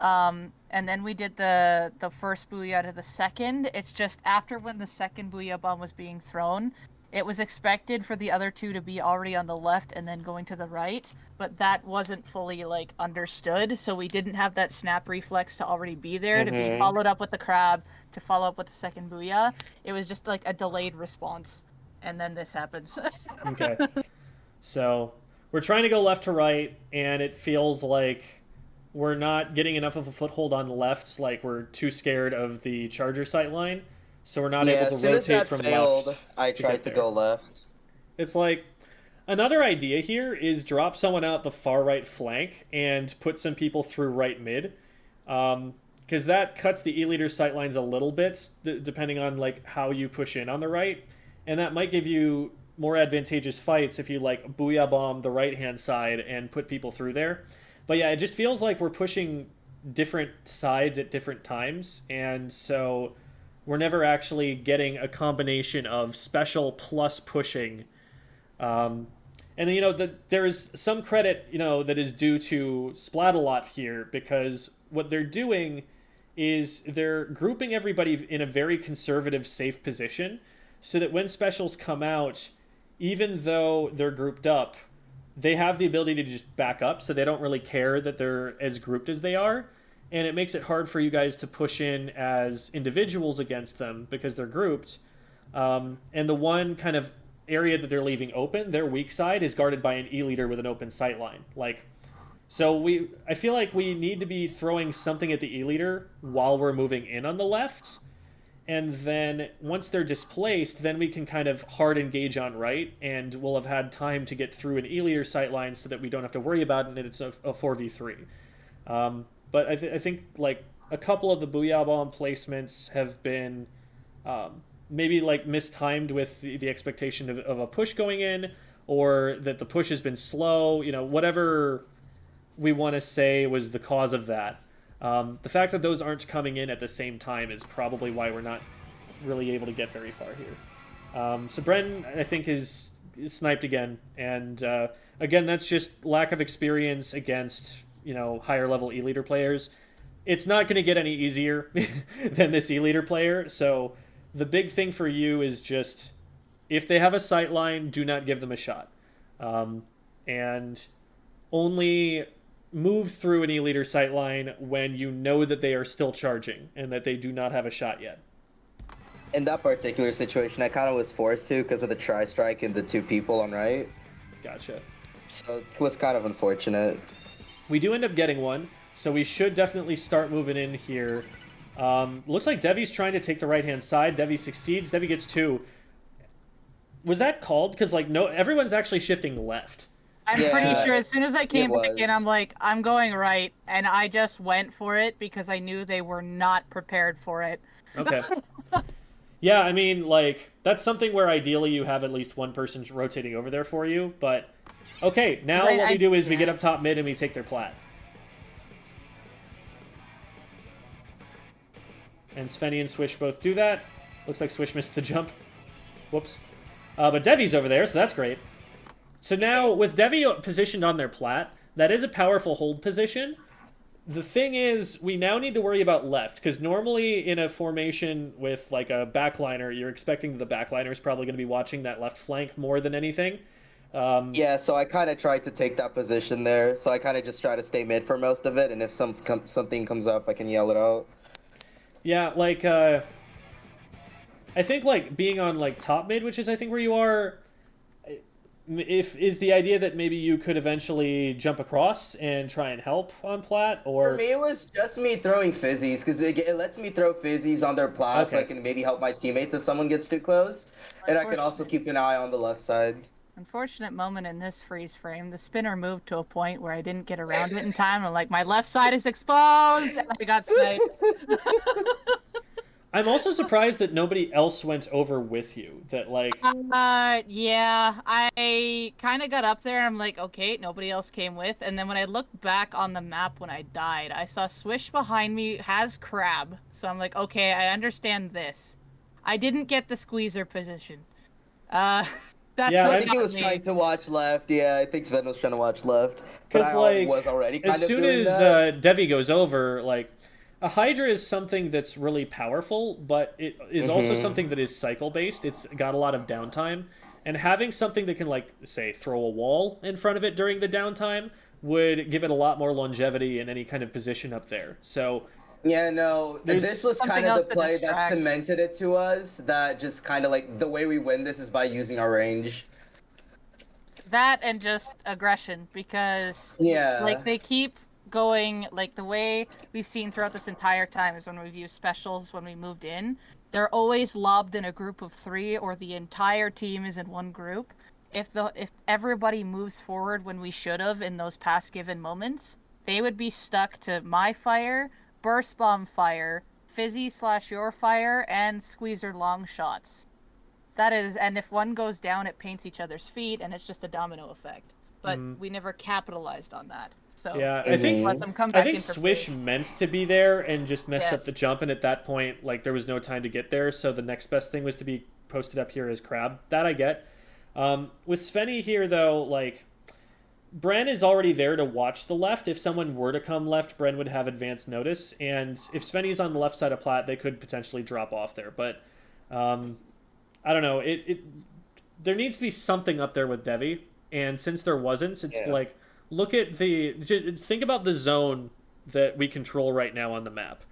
And then we did the first Booyah to the second. It's just after when the second Booyah Bomb was being thrown, it was expected for the other two to be already on the left and then going to the right, but that wasn't fully understood, so we didn't have that snap reflex to already be there to be followed up with the Crab to follow up with the second Booyah. It was just a delayed response, and then this happens. Okay. So we're trying to go left to right, and it feels like we're not getting enough of a foothold on the left. Like we're too scared of the charger sight line, so we're not Yeah, able as to soon as rotate that from failed, left. I tried to go left. It's like another idea here is drop someone out the far right flank and put some people through right mid, because that cuts the E-leader sight lines a little bit, depending on like how you push in on the right, and that might give you more advantageous fights if you like booyah bomb the right hand side and put people through there. But yeah, it just feels like we're pushing different sides at different times, and so we're never actually getting a combination of special plus pushing. And then, there is some credit, that is due to Splat-A-Lot here, because what they're doing is they're grouping everybody in a very conservative, safe position, so that when specials come out, even though they're grouped up, they have the ability to just back up, so they don't really care that they're as grouped as they are. And it makes it hard for you guys to push in as individuals against them because they're grouped. And the one kind of area that they're leaving open, their weak side, is guarded by an E-leader with an open sight line. I feel like we need to be throwing something at the E-leader while we're moving in on the left. And then once they're displaced, then we can kind of hard engage on right, and we'll have had time to get through an E-leader sight line so that we don't have to worry about it, and it's a 4v3. But I think like a couple of the Booyah Bomb placements have been maybe like mistimed with the expectation of a push going in, or that the push has been slow, whatever we want to say was the cause of that. The fact that those aren't coming in at the same time is probably why we're not really able to get very far here. So Bren, I think, is sniped again. And again, that's just lack of experience against, higher level E-leader players. It's not going to get any easier than this E-leader player. So the big thing for you is just, if they have a sight line, do not give them a shot. And only move through an E-leader sight line when you know that they are still charging and that they do not have a shot yet. In that particular situation, I kind of was forced to because of the tri-strike and the two people on right. Gotcha. So it was kind of unfortunate. We do end up getting one, so we should definitely start moving in here. Looks like Devvy's trying to take the right-hand side. Devvy succeeds. Devvy gets two. Was that called? Because, no, everyone's actually shifting left. I'm pretty sure as soon as I came back in, I'm like, I'm going right, and I just went for it because I knew they were not prepared for it. Okay. Yeah, I mean, that's something where ideally you have at least one person rotating over there for you, but okay, now what we do is we get up top mid and we take their plat. And Svenny and Swish both do that. Looks like Swish missed the jump. Whoops. But Devvy's over there, so that's great. So now, with Devvy positioned on their plat, that is a powerful hold position. The thing is, we now need to worry about left, because normally in a formation with, a backliner, you're expecting that the backliner is probably going to be watching that left flank more than anything. Yeah, so I kind of tried to take that position there. So I kind of just try to stay mid for most of it, and if something comes up, I can yell it out. Yeah, I think, being on, top mid, which is, I think, where you are, is the idea that maybe you could eventually jump across and try and help on plat, or... For me, it was just me throwing fizzies, because it lets me throw fizzies on their plat, so I can maybe help my teammates if someone gets too close, and I can also keep an eye on the left side. Unfortunate moment in this freeze frame. The spinner moved to a point where I didn't get around it in time. I'm my left side is exposed, and I got sniped. I'm also surprised that nobody else went over with you. That yeah, I kind of got up there. And I'm like, okay, nobody else came with. And then when I looked back on the map when I died, I saw Swish behind me has crab. So I'm like, okay, I understand this. I didn't get the squeezer position. That's yeah, what I think he was trying to watch left. Yeah, I think Sven was trying to watch left. Because was already kind as soon as Devvy goes over, a Hydra is something that's really powerful, but it is also something that is cycle-based. It's got a lot of downtime. And having something that can, say, throw a wall in front of it during the downtime would give it a lot more longevity in any kind of position up there. So... Yeah, no, this was kind of the play that cemented it to us, that just kind of, the way we win this is by using our range. that and just aggression, because Yeah. like they keep going, like the way we've seen throughout this entire time is when we've used specials when we moved in, they're always lobbed in a group of 3 or the entire team is in one group. If everybody moves forward when we should have in those past given moments, they would be stuck to my fire, burst bomb fire, fizzy/your fire, and squeezer long shots. That is, and if one goes down, it paints each other's feet, and it's just a domino effect. But we never capitalized on that. So Yeah, it I just think let them come back I think in for Swish free. meant to be there and just messed up Yes. the jump, and at that point, like there was no time to get there, so the next best thing was to be posted up here as Crab. That I get. With Svenny here though, like Bren is already there to watch the left. If someone were to come left, Bren would have advance notice, and if Svenny's on the left side of Plat, they could potentially drop off there. But I don't know. There needs to be something up there with Devvy, and since there wasn't, it's like look at think about the zone that we control right now on the map.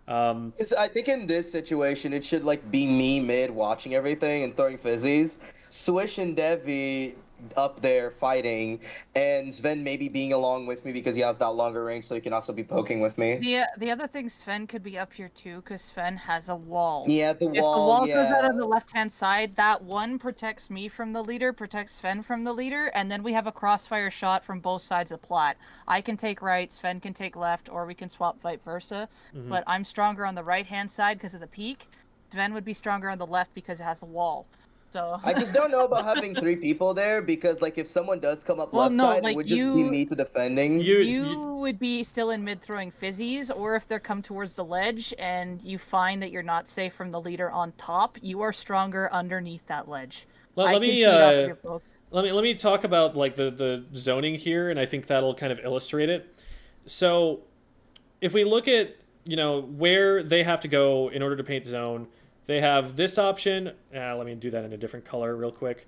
Because I think in this situation, it should like be me mid watching everything and throwing fizzies, Swish and Devvy up there fighting, and Sven maybe being along with me because he has that longer range, so he can also be poking with me. The other thing, Sven could be up here too, because Sven has a wall. Yeah, the If the wall. wall goes out on the left-hand side, that one protects me from the leader, protects Sven from the leader, and then we have a crossfire shot from both sides of Plat. I can take right, Sven can take left, or we can swap vice versa. But I'm stronger on the right-hand side because of the peak. Sven would be stronger on the left because it has a wall. So I just don't know about having 3 people there because, like, if someone does come up Well, left no, side, like, it would just be you- me to defending. you would be still in mid throwing fizzies, or if they're come towards the ledge and you find that you're not safe from the leader on top, you are stronger underneath that ledge. I Let can me feed off of your poke. let me talk about like the zoning here, and I think that'll kind of illustrate it. So, if we look at where they have to go in order to paint zone, they have this option. Let me do that in a different color real quick.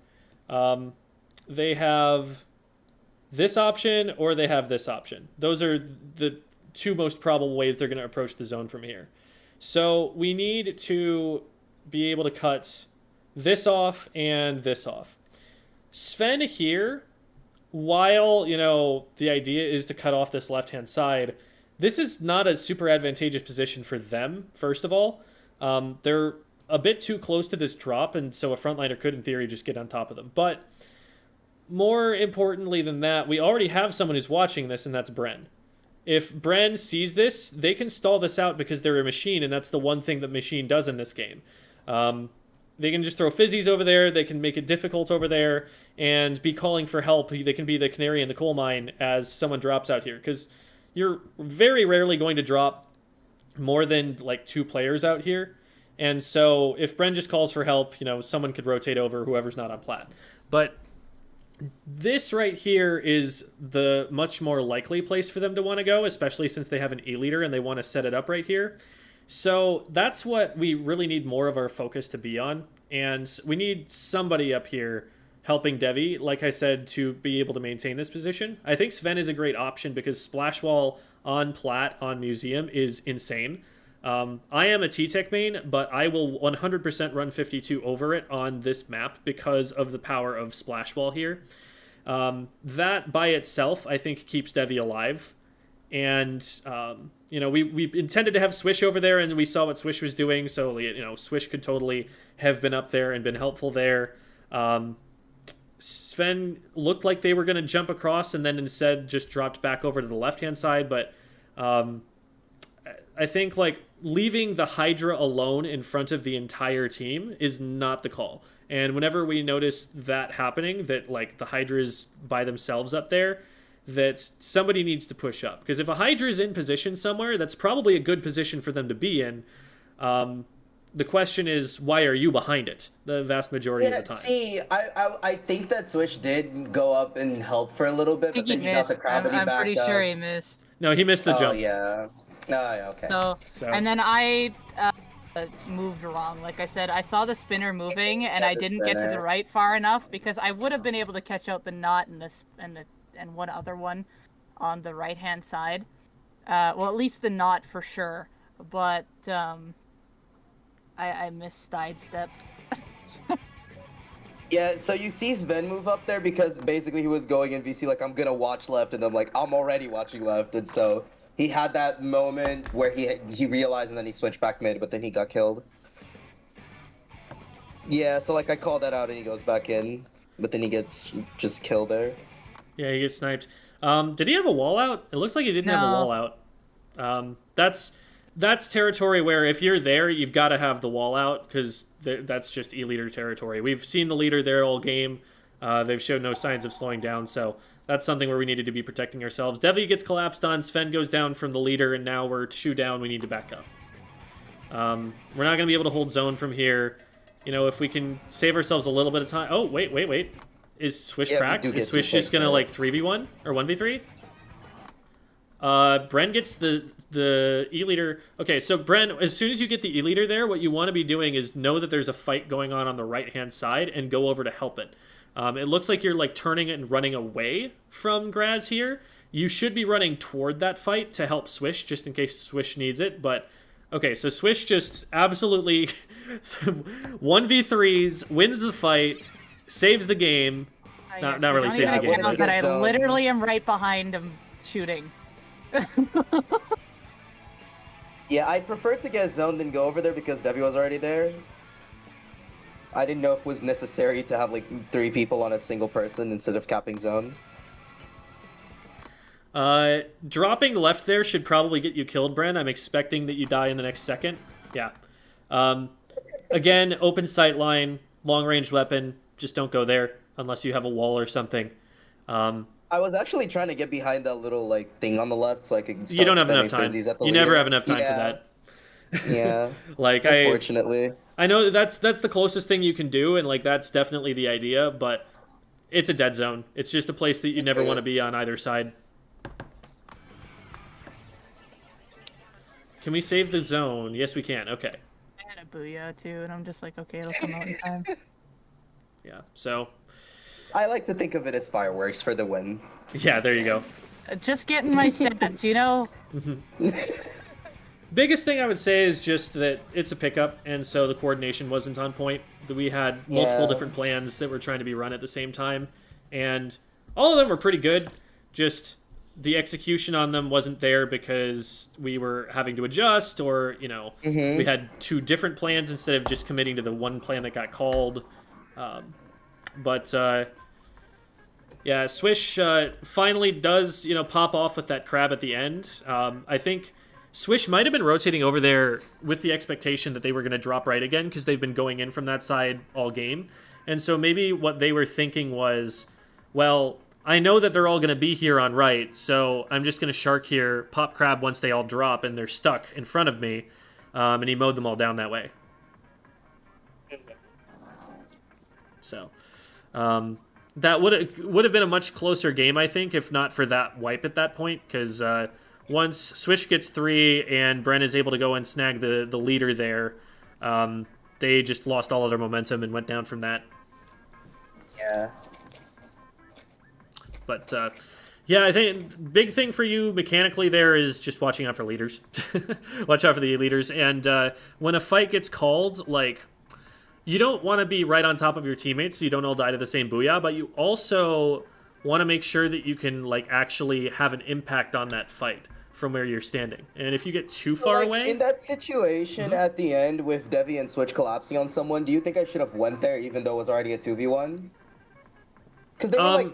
They have this option, or they have this option. Those are the 2 most probable ways they're going to approach the zone from here. So we need to be able to cut this off and this off. Sven here, while, the idea is to cut off this left-hand side, this is not a super advantageous position for them, first of all. They're a bit too close to this drop, and so a frontliner could, in theory, just get on top of them. But more importantly than that, we already have someone who's watching this, and that's Bren. If Bren sees this, they can stall this out because they're a machine, and that's the one thing that machine does in this game. They can just throw fizzies over there, they can make it difficult over there, and be calling for help. They can be the canary in the coal mine as someone drops out here, because you're very rarely going to drop more than like 2 players out here. And so if Bren just calls for help, someone could rotate over whoever's not on plat. But this right here is the much more likely place for them to want to go, especially since they have an A-leader and they want to set it up right here. So that's what we really need more of our focus to be on. And we need somebody up here helping Devvy, like I said, to be able to maintain this position. I think Sven is a great option because Splash Wall on Plat on Museum is insane. I am a T-Tech main, but I will 100% run 52 over it on this map because of the power of Splash Wall here. That by itself, I think, keeps Devvy alive. And, we intended to have Swish over there, and we saw what Swish was doing, so, Swish could totally have been up there and been helpful there. Sven looked like they were going to jump across and then instead just dropped back over to the left-hand side, but I think, leaving the Hydra alone in front of the entire team is not the call. And whenever we notice that happening, that, the Hydra is by themselves up there, that somebody needs to push up. Because if a Hydra is in position somewhere, that's probably a good position for them to be in. The question is, why are you behind it the vast majority of the time? See, I think that Swish did go up and help for a little bit, I but think he then he got missed. the crab and he I'm backed pretty up. sure he missed. No, he missed the jump. Oh, yeah. Oh, yeah, okay. So, and then I moved wrong. Like I said, I saw the spinner moving, and Yeah, I the didn't get to the spinner. right far enough because I would have been able to catch out the knot and one other one on the right hand side. Well, at least the knot for sure. But I sidestepped. Yeah, so you see Sven move up there because basically he was going in VC like, I'm gonna watch left, and I'm like, I'm already watching left, and so he had that moment where he realized and then he switched back mid, but then he got killed. Yeah, so like I call that out and he goes back in, but then he gets just killed there. Yeah, he gets sniped. Did he have a wall out? It looks like he didn't have a No. wall out. That's territory where if you're there, you've got to have the wall out because that's just E-leader territory. We've seen the leader there all game. They've showed no signs of slowing down, so that's something where we needed to be protecting ourselves. Devvy gets collapsed on, Sven goes down from the leader, and now we're 2 down. We need to back up. We're not going to be able to hold zone from here. You know, if we can save ourselves a little bit of time. Oh, wait. Is Swish Yeah, we cracked? do Is get Swish two just going to, points like, 3v1 or 1v3? Bren gets the E-leader. Okay, so Bren, as soon as you get the E-leader there, what you want to be doing is know that there's a fight going on the right-hand side and go over to help it. It looks like you're, like, turning and running away from Graz here. You should be running toward that fight to help Swish, just in case Swish needs it, but... Okay, so Swish just absolutely 1v3s, wins the fight, saves the game. Not really saves the game. But I literally am right behind him shooting. Yeah, I prefer to get zoned than go over there because Devvy was already there. I didn't know if it was necessary to have like 3 people on a single person instead of capping zone. Dropping left there should probably get you killed, Bren. I'm expecting that you die in the next second. Yeah. Again, open sight line, long-range weapon. Just don't go there unless you have a wall or something. I was actually trying to get behind that little like thing on the left so I could. You don't have enough time. You never have enough time for that. Yeah. Like unfortunately. I know that's the closest thing you can do, and like that's definitely the idea, but it's a dead zone. It's just a place that you never want to be on either side. Can we save the zone? Yes, we can. Okay. I had a booyah too, and I'm just like, okay, it'll come out in time. Yeah. So. I like to think of it as fireworks for the win. Yeah. There you go. Just getting my stats, you know. Biggest thing I would say is just that it's a pickup, and so the coordination wasn't on point. We had multiple different plans that were trying to be run at the same time, and all of them were pretty good. Just the execution on them wasn't there because we were having to adjust, or we had 2 different plans instead of just committing to the one plan that got called. Yeah, Swish finally does pop off with that crab at the end. I think Swish might have been rotating over there with the expectation that they were going to drop right again because they've been going in from that side all game. And so maybe what they were thinking was, well, I know that they're all going to be here on right, so I'm just going to shark here, pop crab once they all drop and they're stuck in front of me. And he mowed them all down that way. So that would have been a much closer game, I think, if not for that wipe at that point, because once Swish gets 3 and Bren is able to go and snag the leader there, they just lost all of their momentum and went down from that. Yeah. But, yeah, I think big thing for you mechanically there is just watching out for leaders. Watch out for the leaders. And when a fight gets called, like, you don't want to be right on top of your teammates so you don't all die to the same booyah, but you also want to make sure that you can, like, actually have an impact on that fight from where you're standing. And if you get too far away... In that situation at the end with Devvy and Switch collapsing on someone, do you think I should have went there even though it was already a 2v1? Because they were like,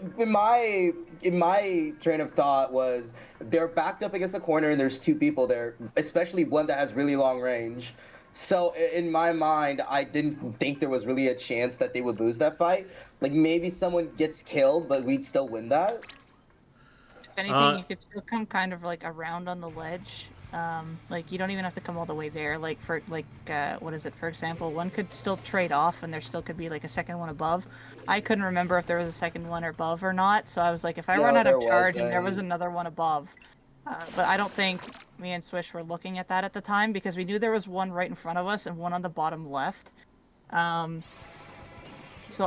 in my train of thought was, they're backed up against a corner and there's 2 people there, especially one that has really long range. So in my mind, I didn't think there was really a chance that they would lose that fight. Like maybe someone gets killed, but we'd still win that. If anything, you could still come kind of like around on the ledge. Like you don't even have to come all the way there. Like what is it? For example, one could still trade off, and there still could be like a second one above. I couldn't remember if there was a second one above or not, so I was like, if I run out of charge and there was another one above. But I don't think me and Swish were looking at that at the time because we knew there was one right in front of us and one on the bottom left. So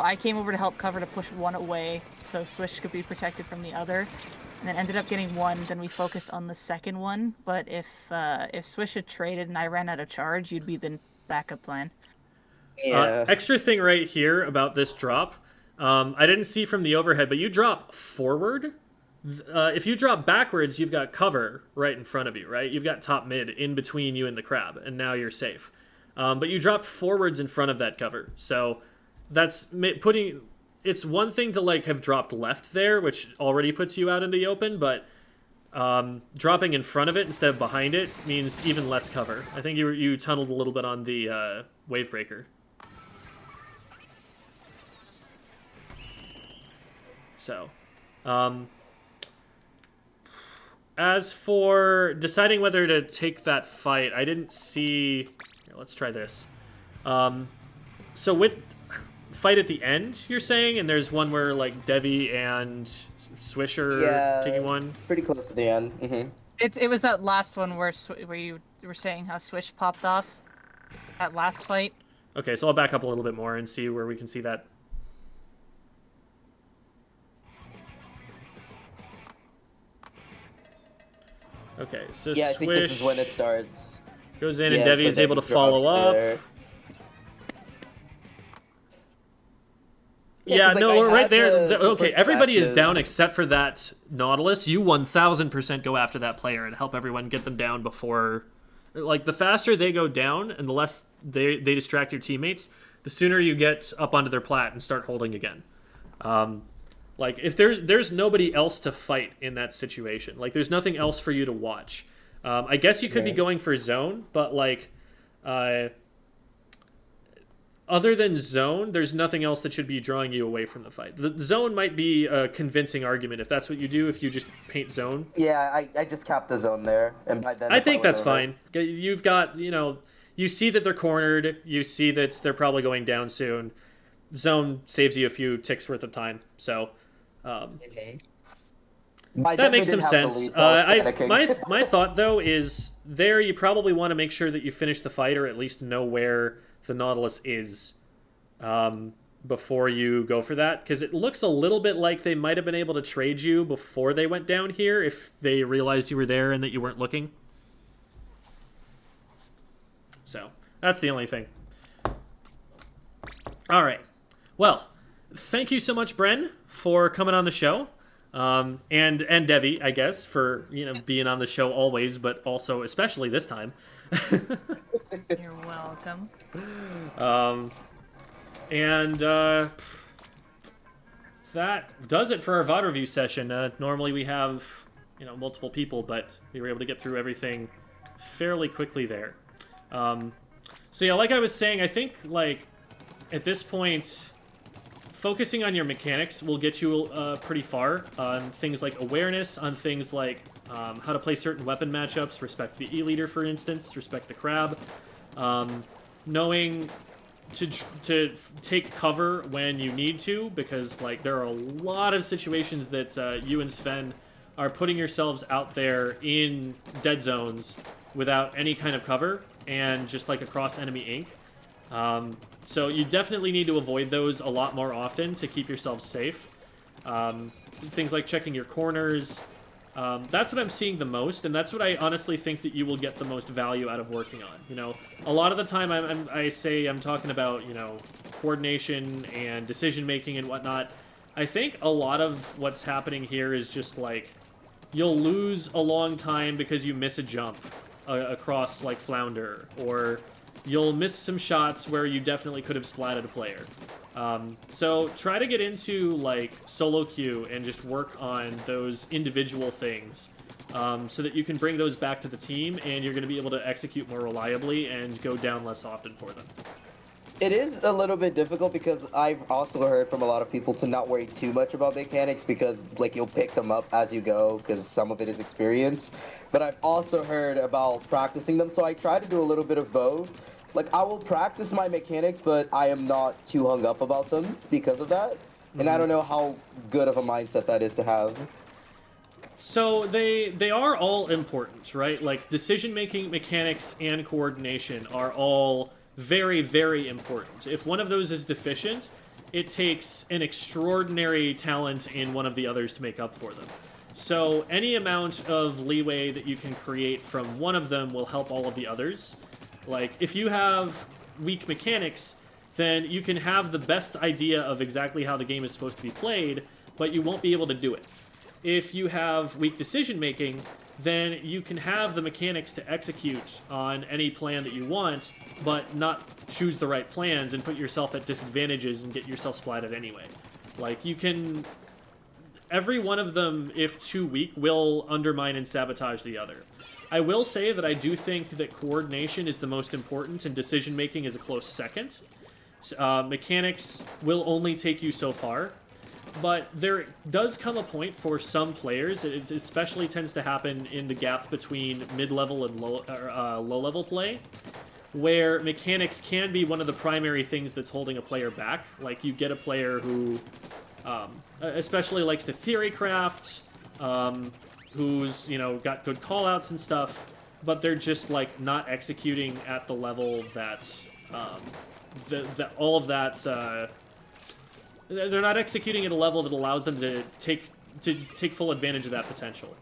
I came over to help cover to push one away so Swish could be protected from the other. And then ended up getting one, then we focused on the second one. But if Swish had traded and I ran out of charge, you'd be the backup plan. Yeah. Extra thing right here about this drop. I didn't see from the overhead, but you drop forward. If you drop backwards, you've got cover right in front of you, right? You've got top mid in between you and the crab, and now you're safe. But you dropped forwards in front of that cover, so that's putting. It's one thing to like have dropped left there, which already puts you out into the open, but dropping in front of it instead of behind it means even less cover. I think you tunneled a little bit on the wave breaker. So, as for deciding whether to take that fight, I didn't see. Here, let's try this. So with fight at the end, you're saying, and there's one where like Devvy and Swish are taking one. Pretty close to the end. Mm-hmm. It was that last one where you were saying how Swish popped off. That last fight. Okay, so I'll back up a little bit more and see where we can see that. Okay, so Yeah, I Swish think this is when it starts. goes in, and Devvy is able to follow up. There. Yeah, like, no, I right had there. the Okay, everybody is perspective. down except for that Nautilus. You 1000% go after that player and help everyone get them down before. Like, the faster they go down and the less they distract your teammates, the sooner you get up onto their plat and start holding again. Like, if there's nobody else to fight in that situation. Like, there's nothing else for you to watch. I guess you could be going for zone, but, like, other than zone, there's nothing else that should be drawing you away from the fight. The zone might be a convincing argument if that's what you do, if you just paint zone. Yeah, I just capped the zone there, and by then I the think fight was that's over. fine. You've got, you see that they're cornered. You see that they're probably going down soon. Zone saves you a few ticks worth of time. So By that then, makes they some didn't have the sense. lead, so I was panicking. My thought, though, is there you probably want to make sure that you finish the fight or at least know where the Nautilus is before you go for that. Because it looks a little bit like they might have been able to trade you before they went down here if they realized you were there and that you weren't looking. So, that's the only thing. All right. Well, thank you so much, Bren, for coming on the show. And Devvy, I guess, for being on the show always, but also especially this time. You're welcome. And that does it for our VOD review session. Normally we have multiple people, but we were able to get through everything fairly quickly there. So yeah, like I was saying, I think like at this point, focusing on your mechanics will get you pretty far on things like awareness, on things like how to play certain weapon matchups, respect the E-leader, for instance, respect the crab, knowing to take cover when you need to, because like there are a lot of situations that you and Sven are putting yourselves out there in dead zones without any kind of cover and just like across enemy ink. So you definitely need to avoid those a lot more often to keep yourself safe. Things like checking your corners. That's what I'm seeing the most, and that's what I honestly think that you will get the most value out of working on. A lot of the time I say I'm talking about, coordination and decision-making and whatnot. I think a lot of what's happening here is just, like, you'll lose a long time because you miss a jump across, like, Flounder, or you'll miss some shots where you definitely could have splatted a player. So try to get into like solo queue and just work on those individual things so that you can bring those back to the team and you're going to be able to execute more reliably and go down less often for them. It is a little bit difficult because I've also heard from a lot of people to not worry too much about mechanics because like you'll pick them up as you go because some of it is experience. But I've also heard about practicing them, so I try to do a little bit of both. Like, I will practice my mechanics, but I am not too hung up about them because of that. And I don't know how good of a mindset that is to have. So they are all important, right? Like, decision-making, mechanics, and coordination are all very, very important. If one of those is deficient, it takes an extraordinary talent in one of the others to make up for them. So any amount of leeway that you can create from one of them will help all of the others. Like, if you have weak mechanics, then you can have the best idea of exactly how the game is supposed to be played, but you won't be able to do it. If you have weak decision making, then you can have the mechanics to execute on any plan that you want, but not choose the right plans and put yourself at disadvantages and get yourself splatted anyway. Like, you can... Every one of them, if too weak, will undermine and sabotage the other. I will say that I do think that coordination is the most important and decision-making is a close second. Mechanics will only take you so far, but there does come a point for some players, it especially tends to happen in the gap between mid-level and low-level play, where mechanics can be one of the primary things that's holding a player back. Like, you get a player who especially likes to theorycraft, who's, you know, got good callouts and stuff, but they're just, like, not executing at the level that, all of that, they're not executing at a level that allows them to take full advantage of that potential.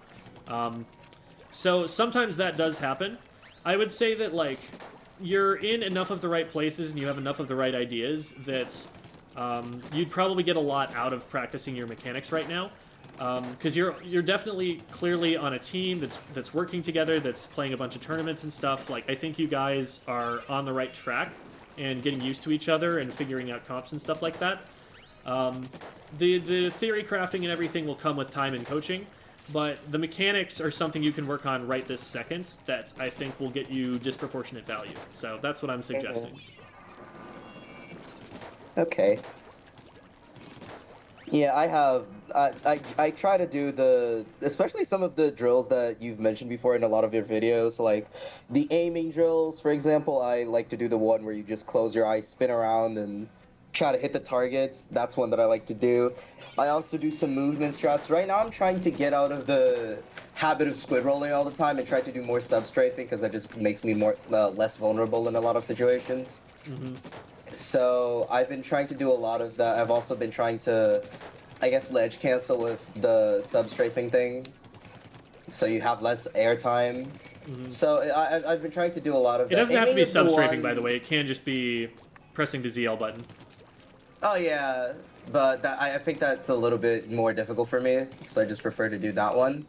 So sometimes that does happen. I would say that, like, you're in enough of the right places and you have enough of the right ideas that you'd probably get a lot out of practicing your mechanics right now. Because you're definitely clearly on a team that's working together, that's playing a bunch of tournaments and stuff. Like, I think you guys are on the right track and getting used to each other and figuring out comps and stuff like that. The theory crafting and everything will come with time and coaching, but the mechanics are something you can work on right this second that I think will get you disproportionate value. So that's what I'm suggesting. Okay. Yeah, I have. I try to do especially some of the drills that you've mentioned before in a lot of your videos, like the aiming drills, for example. I like to do the one where you just close your eyes, spin around, and try to hit the targets. That's one that I like to do. I also do some movement strats. Right now I'm trying to get out of the habit of squid rolling all the time and try to do more substrafing because that just makes me less vulnerable in a lot of situations. Mm-hmm. So I've been trying to do a lot of that. I've also been trying to, I guess, ledge cancel with the substrafing thing, so you have less airtime. Mm-hmm. So I've been trying to do a lot of that. It doesn't have to be Aiming is the substrafing, one- by the way. It can just be pressing the ZL button. Oh yeah, but I think that's a little bit more difficult for me, so I just prefer to do that one.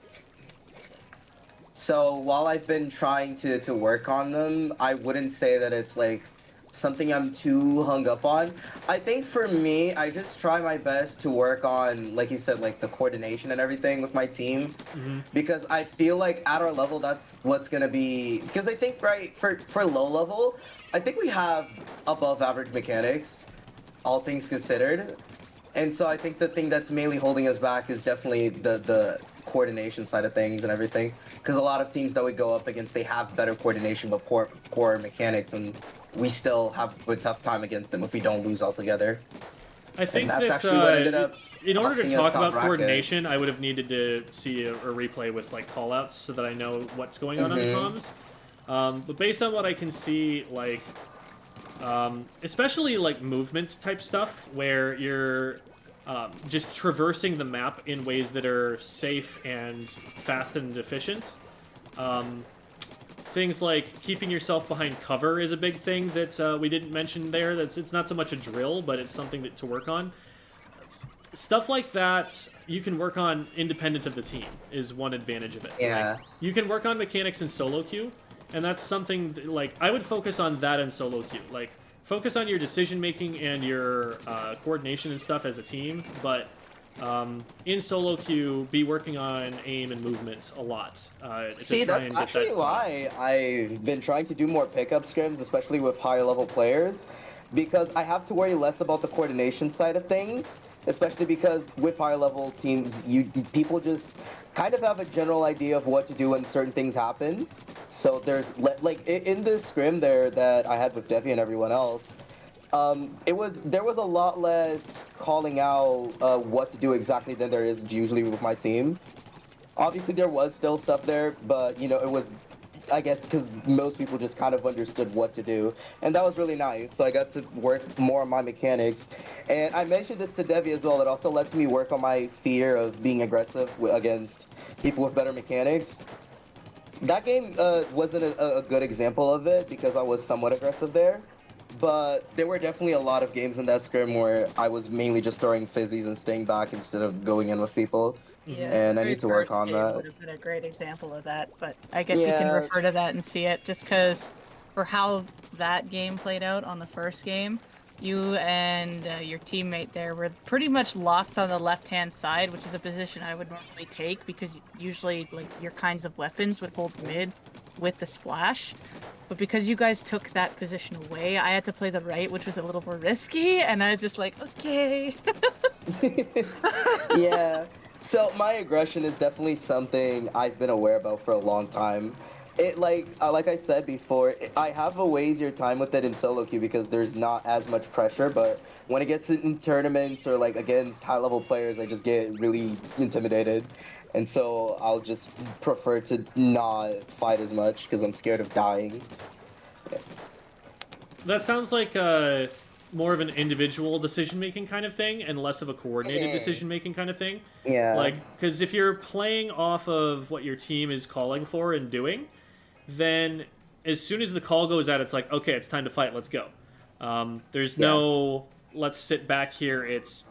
So while I've been trying to work on them, I wouldn't say that it's like something I'm too hung up on. I think for me, I just try my best to work on, like you said, like the coordination and everything with my team, Mm-hmm. because I feel like at our level, that's what's gonna be. Because I think for low level, I think we have above average mechanics, all things considered, and so I think the thing that's mainly holding us back is definitely the coordination side of things and everything. Because a lot of teams that we go up against, they have better coordination but poor mechanics, and we still have a tough time against them if we don't lose altogether. I think that's that actually what ended up in order to costing us talk top about bracket. coordination, I would have needed to see a replay with like callouts so that I know what's going on the comms. But based on what I can see, like especially like movement type stuff where you're just traversing the map in ways that are safe and fast and efficient. Things like keeping yourself behind cover is a big thing that we didn't mention there. It's not so much a drill, but it's something to work on. Stuff like that you can work on independent of the team is one advantage of it. Yeah. Like, you can work on mechanics in solo queue, and that's something that, like, I would focus on that in solo queue. Like, focus on your decision making and your coordination and stuff as a team, but in solo queue, be working on aim and movement a lot. See, that's actually why I've been trying to do more pickup scrims, especially with higher level players, because I have to worry less about the coordination side of things, especially because with higher level teams, people just kind of have a general idea of what to do when certain things happen. So there's, like, in this scrim there that I had with Devvy and everyone else, there was a lot less calling out what to do exactly than there is usually with my team. Obviously, there was still stuff there, but, you know, it was, I guess, because most people just kind of understood what to do, and that was really nice. So I got to work more on my mechanics, and I mentioned this to Devvy as well. It also lets me work on my fear of being aggressive against people with better mechanics. That game wasn't a good example of it because I was somewhat aggressive there. but there were definitely a lot of games in that scrim where I was mainly just throwing fizzies and staying back instead of going in with people. Yeah, And the I very need to work first on game that. would have been a great example of that, but I guess you can Yeah. refer to that and see it just because for how that game played out on the first game, you and your teammate there were pretty much locked on the left-hand side, which is a position I would normally take because usually like your kinds of weapons would hold mid with the splash. But because you guys took that position away, I had to play the right, which was a little more risky, and I was just like, okay. Yeah. So my aggression is definitely something I've been aware about for a long time. It like I said before, I have a way easier time with it in solo queue because there's not as much pressure. But when it gets in tournaments or like against high level players, I just get really intimidated, and so I'll just prefer to not fight as much because I'm scared of dying. That sounds like more of an individual decision-making kind of thing and less of a coordinated decision-making kind of thing. Yeah. Like, because if you're playing off of what your team is calling for and doing, then as soon as the call goes out, it's like, okay, it's time to fight, let's go. There's no, let's sit back here, it's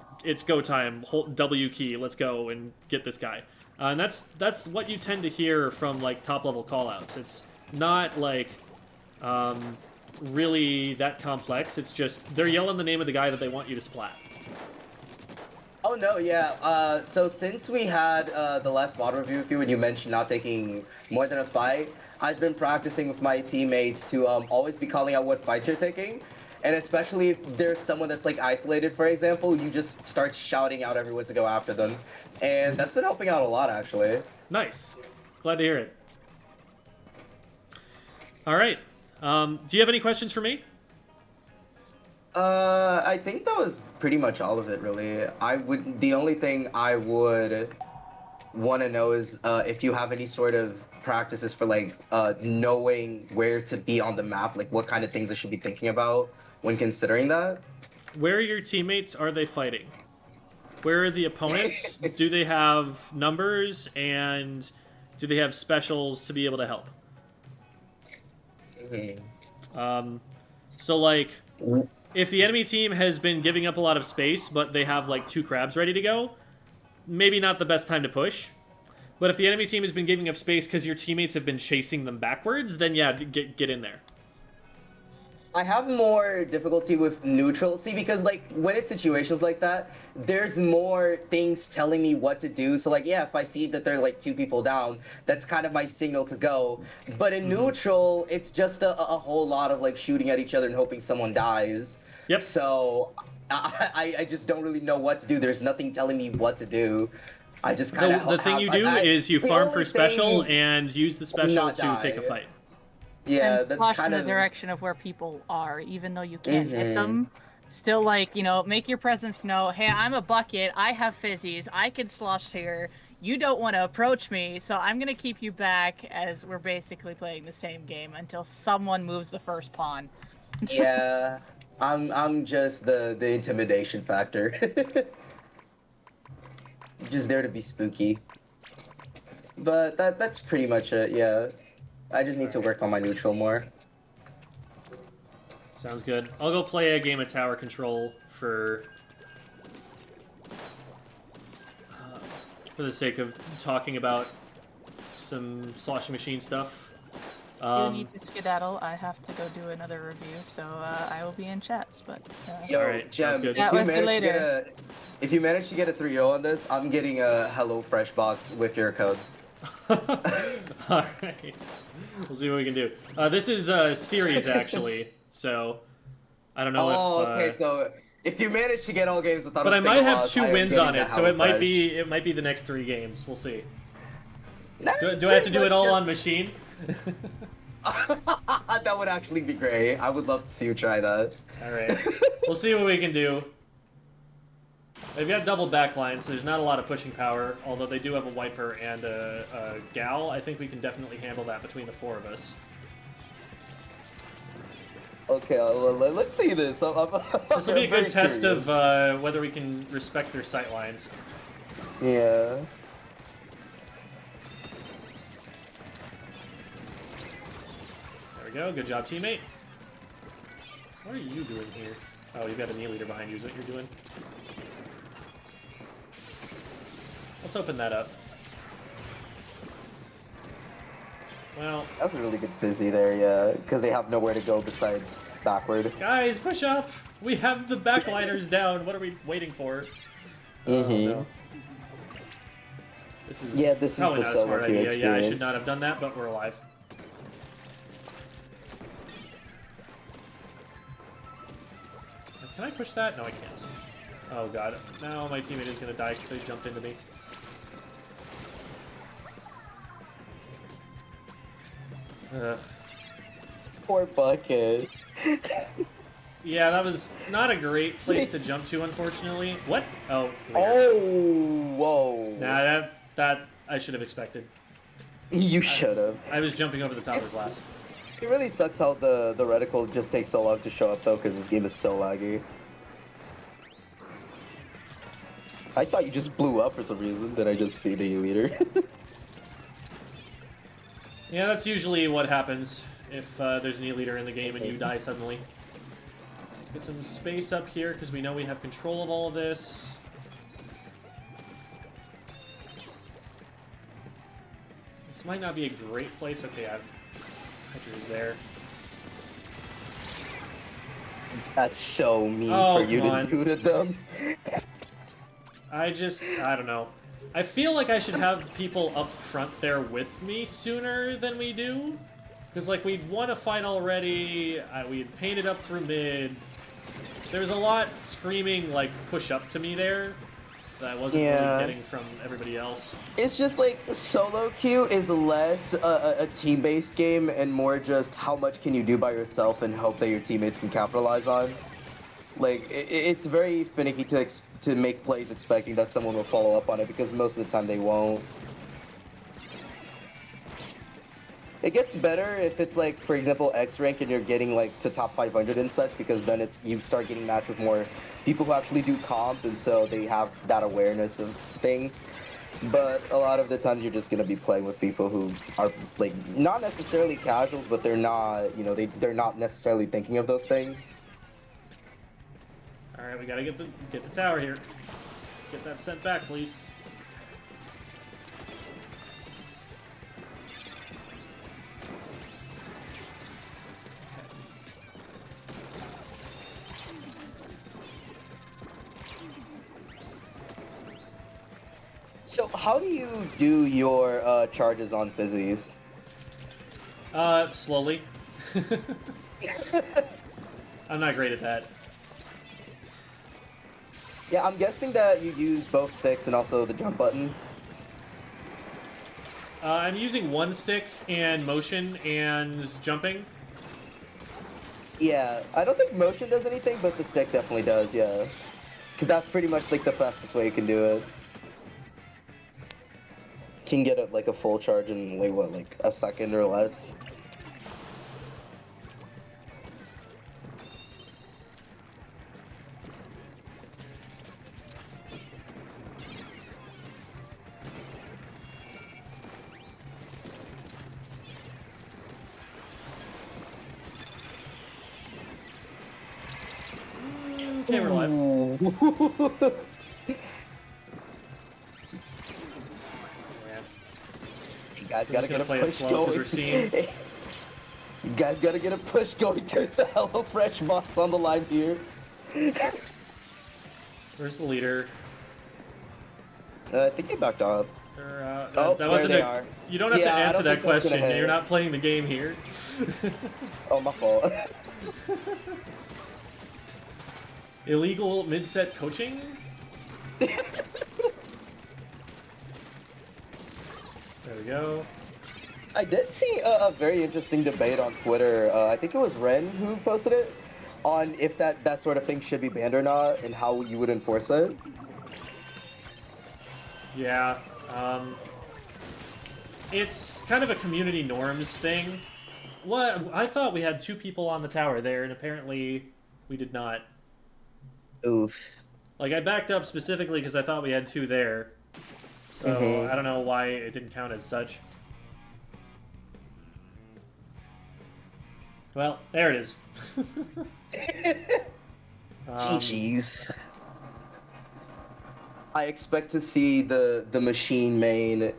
go time, hold W key, let's go and get this guy. And that's what you tend to hear from, like, top-level callouts. It's not, like, really that complex. It's just, they're yelling the name of the guy that they want you to splat. Oh no, yeah. So since we had the last mod review with you and you mentioned not taking more than a fight, I've been practicing with my teammates to always be calling out what fights you're taking. And especially if there's someone that's like isolated, for example, you just start shouting out everyone to go after them. And that's been helping out a lot, actually. Nice. Glad to hear it. All right. Do you have any questions for me? I think that was pretty much all of it, really. The only thing I would want to know is if you have any sort of practices for like knowing where to be on the map, like what kind of things I should be thinking about when considering that. Where are your teammates? Are they fighting? Where are the opponents? Do they have numbers? And do they have specials to be able to help? So, like, if the enemy team has been giving up a lot of space, but they have, like, 2 crabs ready to go, maybe not the best time to push. But if the enemy team has been giving up space because your teammates have been chasing them backwards, then yeah, get in there. I have more difficulty with neutral. See, because like when it's situations like that, there's more things telling me what to do. So like, yeah, if I see that there are like 2 people down, that's kind of my signal to go. But in neutral, it's just a whole lot of like shooting at each other and hoping someone dies. Yep. So I just don't really know what to do. There's nothing telling me what to do. I just kind of The thing you do is you farm for special and use the special to take a fight. Yeah, and that's slash kind in of the direction of where people are, even though you can't hit them. Still, like, you know, make your presence know, hey, I'm a bucket, I have fizzies, I can slosh here, you don't want to approach me, so I'm going to keep you back as we're basically playing the same game until someone moves the first pawn. Yeah, I'm just the intimidation factor. Just there to be spooky. But that's pretty much it, yeah. I just need to work on my neutral more. Sounds good. I'll go play a game of tower control for the sake of talking about some sloshing machine stuff. You need to skedaddle. I have to go do another review, so I will be in chats. But Yo, all right, sounds Jem, good. if you manage to get a 3-0 on this, I'm getting a HelloFresh box with your code. Alright. We'll see what we can do. This is a series, actually, so I don't know if... okay, so if you manage to get all games without but a I single might have loss, 2 I am wins getting on the it, so it might HelloFresh. be the next 3 games. We'll see. Nah, Do I have to do it all let's on machine? That would actually be great. I would love to see you try that. Alright. We'll see what we can do. They've got double backline, so there's not a lot of pushing power, although they do have a wiper and a gal. I think we can definitely handle that between the 4 of us. Okay, let's see this. This will be a good test of whether we can respect their sight lines. Yeah. There we go. Good job, teammate. What are you doing here? Oh, you've got a knee leader behind you, is what you're doing? Let's open that up. Well... That was a really good fizzy there, yeah. Because they have nowhere to go besides backward. Guys, push up! We have the backliners down. What are we waiting for? Oh, no. This is this is probably the not a smart solo queue idea. Yeah, I should experience. not have done that, but we're alive. Can I push that? No, I can't. Oh god. Now my teammate is gonna die because they jumped into me. Ugh. Poor Bucket. Yeah, that was not a great place to jump to, unfortunately. What? Oh. Weird. Oh, whoa. Nah, that I should have expected. You should have. I was jumping over the top of the glass. It really sucks how the reticle just takes so long to show up though, because this game is so laggy. I thought you just blew up for some reason. Did I just see the leader? Yeah, that's usually what happens if there's an E-leader in the game and you die suddenly. Let's get some space up here because we know we have control of all of this. This might not be a great place. Okay, Hydra's there. That's so mean Oh, for you come to on. do to them. I don't know. I feel like I should have people up front there with me sooner than we do. Because, like, we'd won a fight already, we had painted up through mid. There's a lot screaming, like, push up to me there that I wasn't really getting from everybody else. It's just like solo queue is less a team-based game and more just how much can you do by yourself and hope that your teammates can capitalize on. Like, it's very finicky to make plays expecting that someone will follow up on it because most of the time they won't. It gets better if it's like, for example, X rank and you're getting like to top 500 and such, because then you start getting matched with more people who actually do comp, and so they have that awareness of things. But a lot of the times you're just gonna be playing with people who are like not necessarily casuals, but they're not, you know, they're not necessarily thinking of those things. All right, we gotta get the tower here. Get that sent back, please. So how do you do your charges on fizzies? Slowly. I'm not great at that. Yeah, I'm guessing that you use both sticks and also the jump button. I'm using one stick and motion and jumping. Yeah, I don't think motion does anything, but the stick definitely does, yeah. Because that's pretty much like the fastest way you can do it. Can get like a full charge in like what, like a second or less. Okay, we're live. You guys We're gotta just get gonna a play it push slow 'cause going. we're seeing- You guys gotta get a push going. There's a HelloFresh box on the line here. Where's the leader? I think he backed off. Oh, that wasn't there they are. You don't have to Yeah, I answer don't that think that's gonna question. hit. You're not playing the game here. Oh, my fault. Illegal mid-set coaching? There we go. I did see a very interesting debate on Twitter. I think it was Ren who posted it on if that sort of thing should be banned or not and how you would enforce it. Yeah. It's kind of a community norms thing. What? I thought we had 2 people on the tower there, and apparently we did not. Oof. Like, I backed up specifically because I thought we had 2 there. So, I don't know why it didn't count as such. Well, there it is. GG's. I expect to see the machine main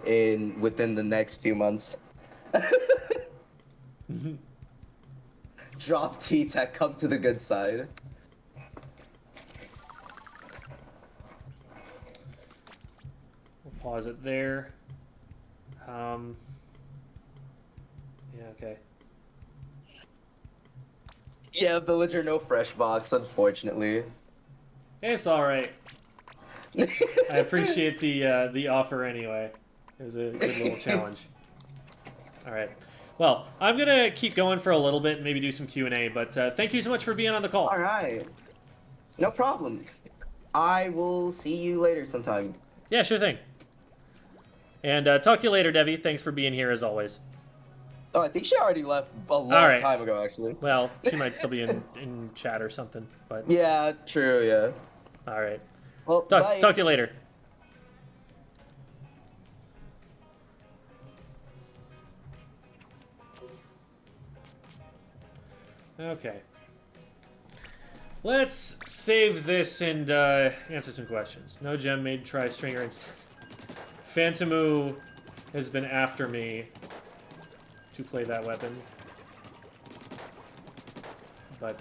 within the next few months. Drop T-Tech, come to the good side. We'll pause it there. Yeah, okay. Yeah, villager, no fresh box, unfortunately. It's all right. I appreciate the offer anyway. It was a good little challenge. All right. Well, I'm gonna keep going for a little bit and maybe do some Q&A. But thank you so much for being on the call. All right, no problem. I will see you later sometime. Yeah, sure thing. And talk to you later, Devvy. Thanks for being here as always. Oh, I think she already left a long right. time ago, actually. Well, she might still be in chat or something. But Yeah, true. Yeah. all right. Well, bye. Talk to you later. Okay. Let's save this and answer some questions. No gem made try stringer instead. Phantomu has been after me to play that weapon. But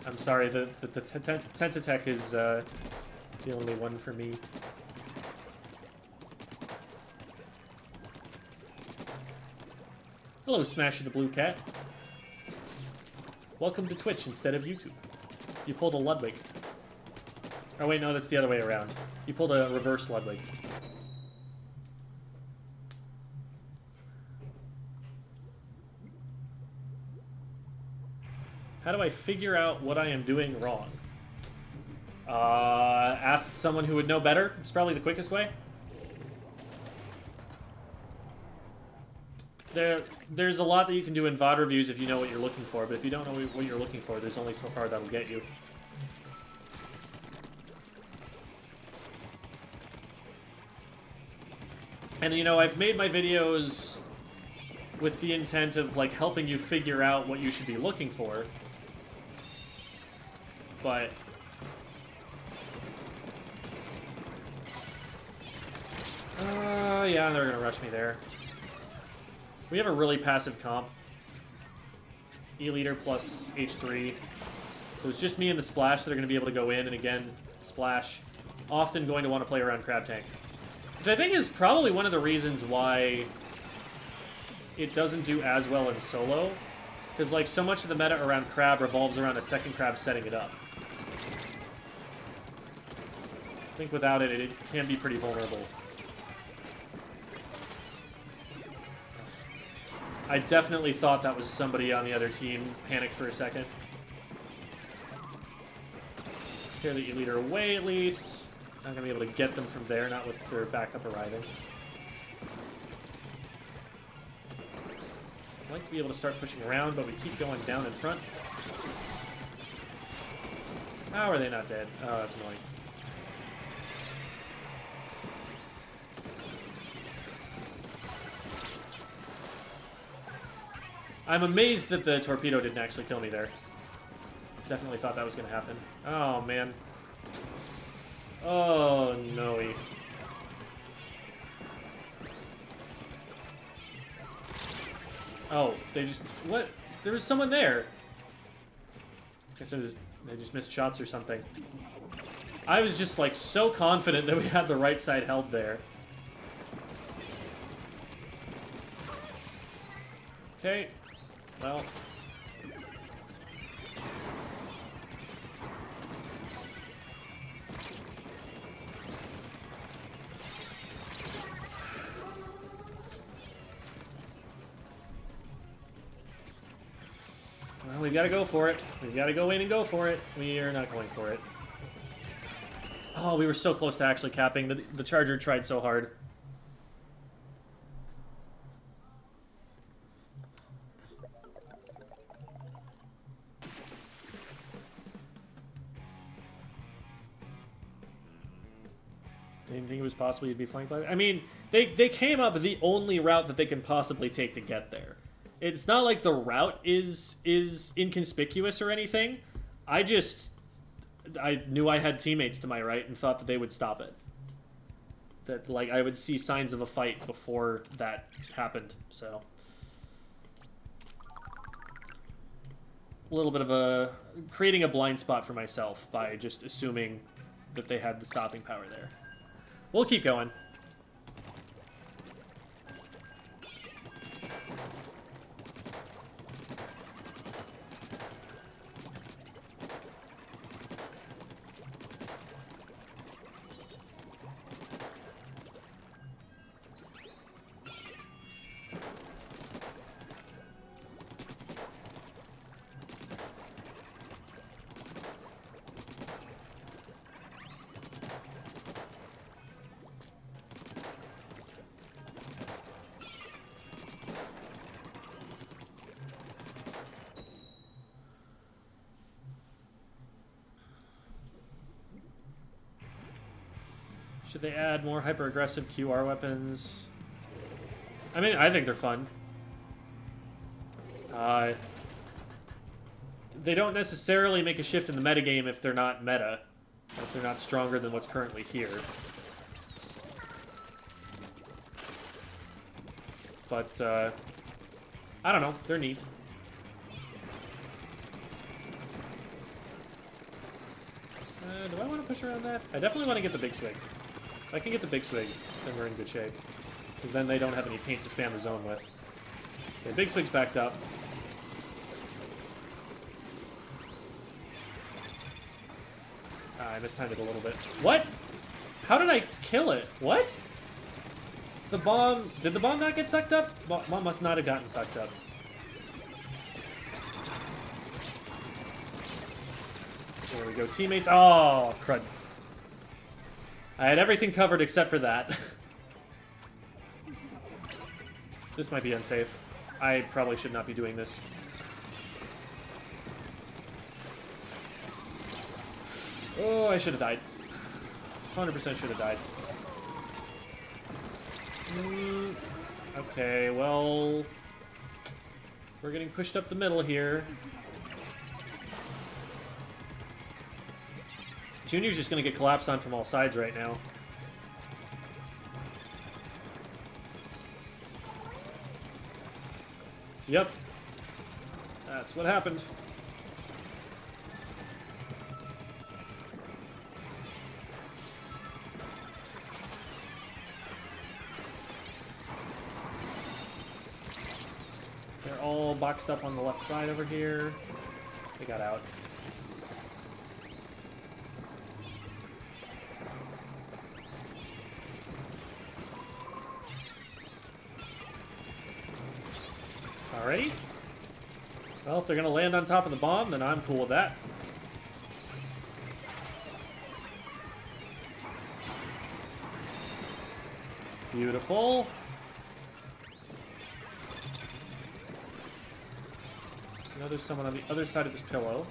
I'm sorry, the Tentatek is the only one for me. Hello, Smashy the Blue Cat. Welcome to Twitch instead of YouTube. You pulled a Ludwig. Oh wait, no, that's the other way around. You pulled a reverse Ludwig. How do I figure out what I am doing wrong? Ask someone who would know better. It's probably the quickest way. There's a lot that you can do in VOD reviews if you know what you're looking for, but if you don't know what you're looking for, there's only so far that'll get you. And you know, I've made my videos with the intent of like helping you figure out what you should be looking for. But yeah, they're gonna rush me there. We have a really passive comp. E-liter plus H3. So it's just me and the Splash that are going to be able to go in, and again, Splash often going to want to play around Crab Tank. Which I think is probably one of the reasons why it doesn't do as well in solo. Because like so much of the meta around Crab revolves around a second Crab setting it up. I think without it, it can be pretty vulnerable. I definitely thought that was somebody on the other team. Panicked for a second. Scare the E-liter away at least. Not gonna be able to get them from there, not with their backup arriving. I'd like to be able to start pushing around, but we keep going down in front. How are they not dead? Oh, that's annoying. I'm amazed that the torpedo didn't actually kill me there. Definitely thought that was going to happen. Oh, man. Oh, no. Oh, they just... What? There was someone there. I guess they just missed shots or something. I was just, like, so confident that we had the right side held there. Okay. Well. Well, we've got to go for it. We've got to go in and go for it. We are not going for it. Oh, we were so close to actually capping. The Charger tried so hard. Didn't think it was possible you'd be flanked by... I mean, they came up the only route that they can possibly take to get there. It's not like the route is inconspicuous or anything. I knew I had teammates to my right and thought that they would stop it. That, like, I would see signs of a fight before that happened, so. A little bit of creating a blind spot for myself by just assuming that they had the stopping power there. We'll keep going. Should they add more hyper-aggressive QR weapons? I mean, I think they're fun. They don't necessarily make a shift in the metagame if they're not meta. If they're not stronger than what's currently here. But, I don't know. They're neat. Do I want to push around that? I definitely want to get the big swig. If I can get the big swig, then we're in good shape. Because then they don't have any paint to spam the zone with. Okay, big swig's backed up. I mistimed it a little bit. What? How did I kill it? What? The bomb... Did the bomb not get sucked up? Bomb must not have gotten sucked up. There we go, teammates. Oh, crud. I had everything covered except for that. This might be unsafe. I probably should not be doing this. Oh, I should have died. 100% should have died. Okay, well... We're getting pushed up the middle here. Junior's just gonna get collapsed on from all sides right now. Yep. That's what happened. They're all boxed up on the left side over here. They got out. Alrighty. Well, if they're gonna land on top of the bomb, then I'm cool with that. Beautiful. I know there's someone on the other side of this pillow.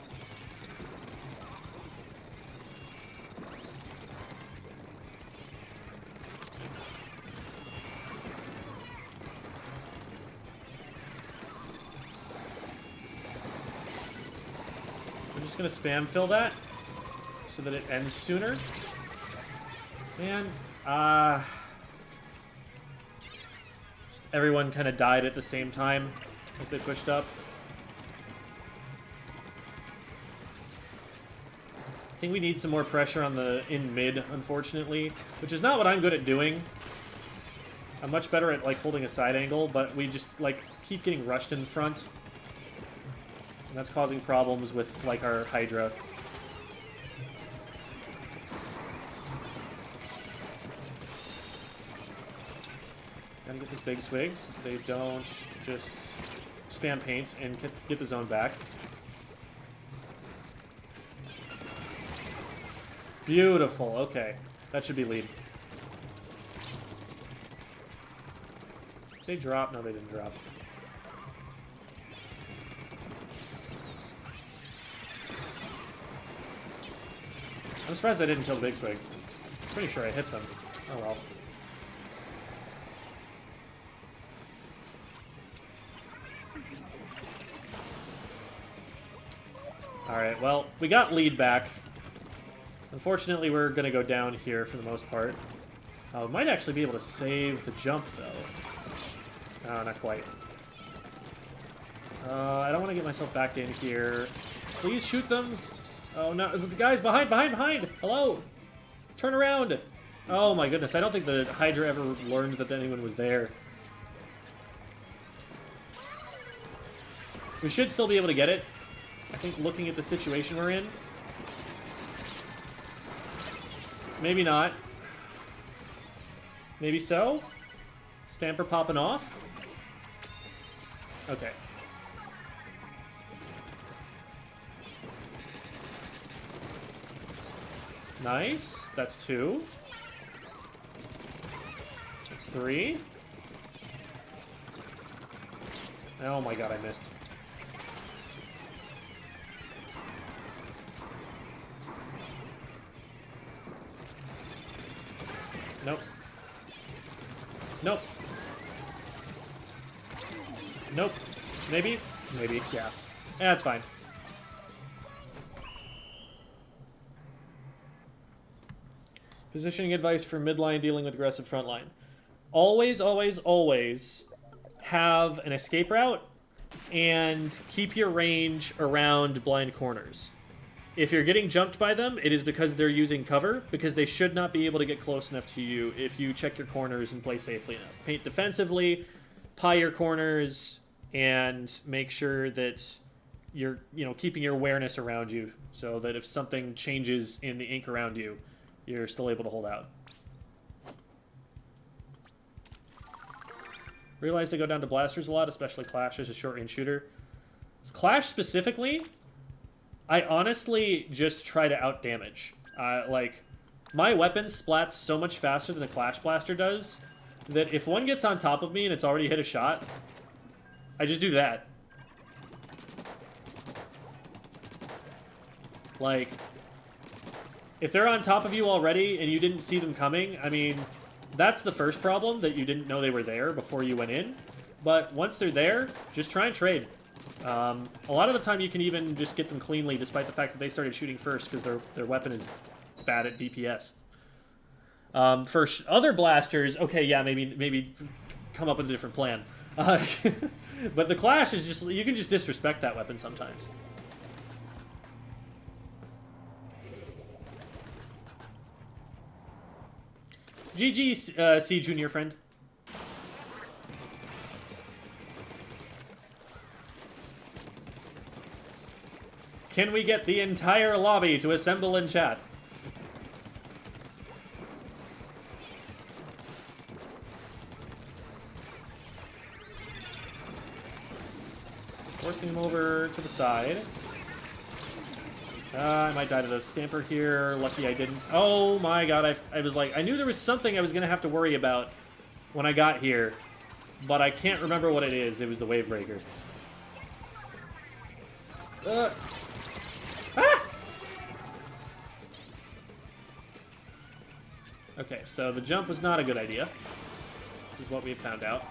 Gonna spam fill that so that it ends sooner. Man, just everyone kind of died at the same time as they pushed up. I think we need some more pressure on the in mid, unfortunately, which is not what I'm good at doing. I'm much better at like holding a side angle, but we just like keep getting rushed in front. And that's causing problems with, like, our Hydra. Gotta get these big swigs. They don't just spam paints and get the zone back. Beautiful. Okay. That should be lead. Did they drop? No, they didn't drop. I'm surprised I didn't kill the big swig. Pretty sure I hit them. Oh well. Alright, well, we got lead back. Unfortunately, we're going to go down here for the most part. We might actually be able to save the jump, though. Oh, not quite. I don't want to get myself back in here. Please shoot them. Oh, no. The guys behind! Hello! Turn around! Oh, my goodness. I don't think the Hydra ever learned that anyone was there. We should still be able to get it. I think looking at the situation we're in. Maybe not. Maybe so? Stamper popping off? Okay. Nice. That's 2. That's 3. Oh my god, I missed. Nope. Nope. Nope. Maybe? Maybe, yeah. That's fine. Positioning advice for midline dealing with aggressive frontline. Always, always, always have an escape route and keep your range around blind corners. If you're getting jumped by them, it is because they're using cover, because they should not be able to get close enough to you if you check your corners and play safely enough. Paint defensively, pie your corners, and make sure that you're, keeping your awareness around you so that if something changes in the ink around you, you're still able to hold out. Realized I go down to blasters a lot, especially Clash as a short-range shooter. Clash specifically, I honestly just try to outdamage. Like, my weapon splats so much faster than a Clash blaster does that if one gets on top of me and it's already hit a shot, I just do that. Like, if they're on top of you already and you didn't see them coming, I mean, that's the first problem, that you didn't know they were there before you went in. But once they're there, just try and trade. A lot of the time you can even just get them cleanly, despite the fact that they started shooting first, because their weapon is bad at DPS. For other blasters, okay, yeah, maybe come up with a different plan. But the Clash is just, you can just disrespect that weapon sometimes. GG, C Junior friend. Can we get the entire lobby to assemble in chat? Forcing him over to the side. I might die to the Stamper here. Lucky I didn't. Oh my god, I was like, I knew there was something I was going to have to worry about when I got here, but I can't remember what it is. It was the Wave Breaker. Ah! Okay, so the jump was not a good idea. This is what we found out.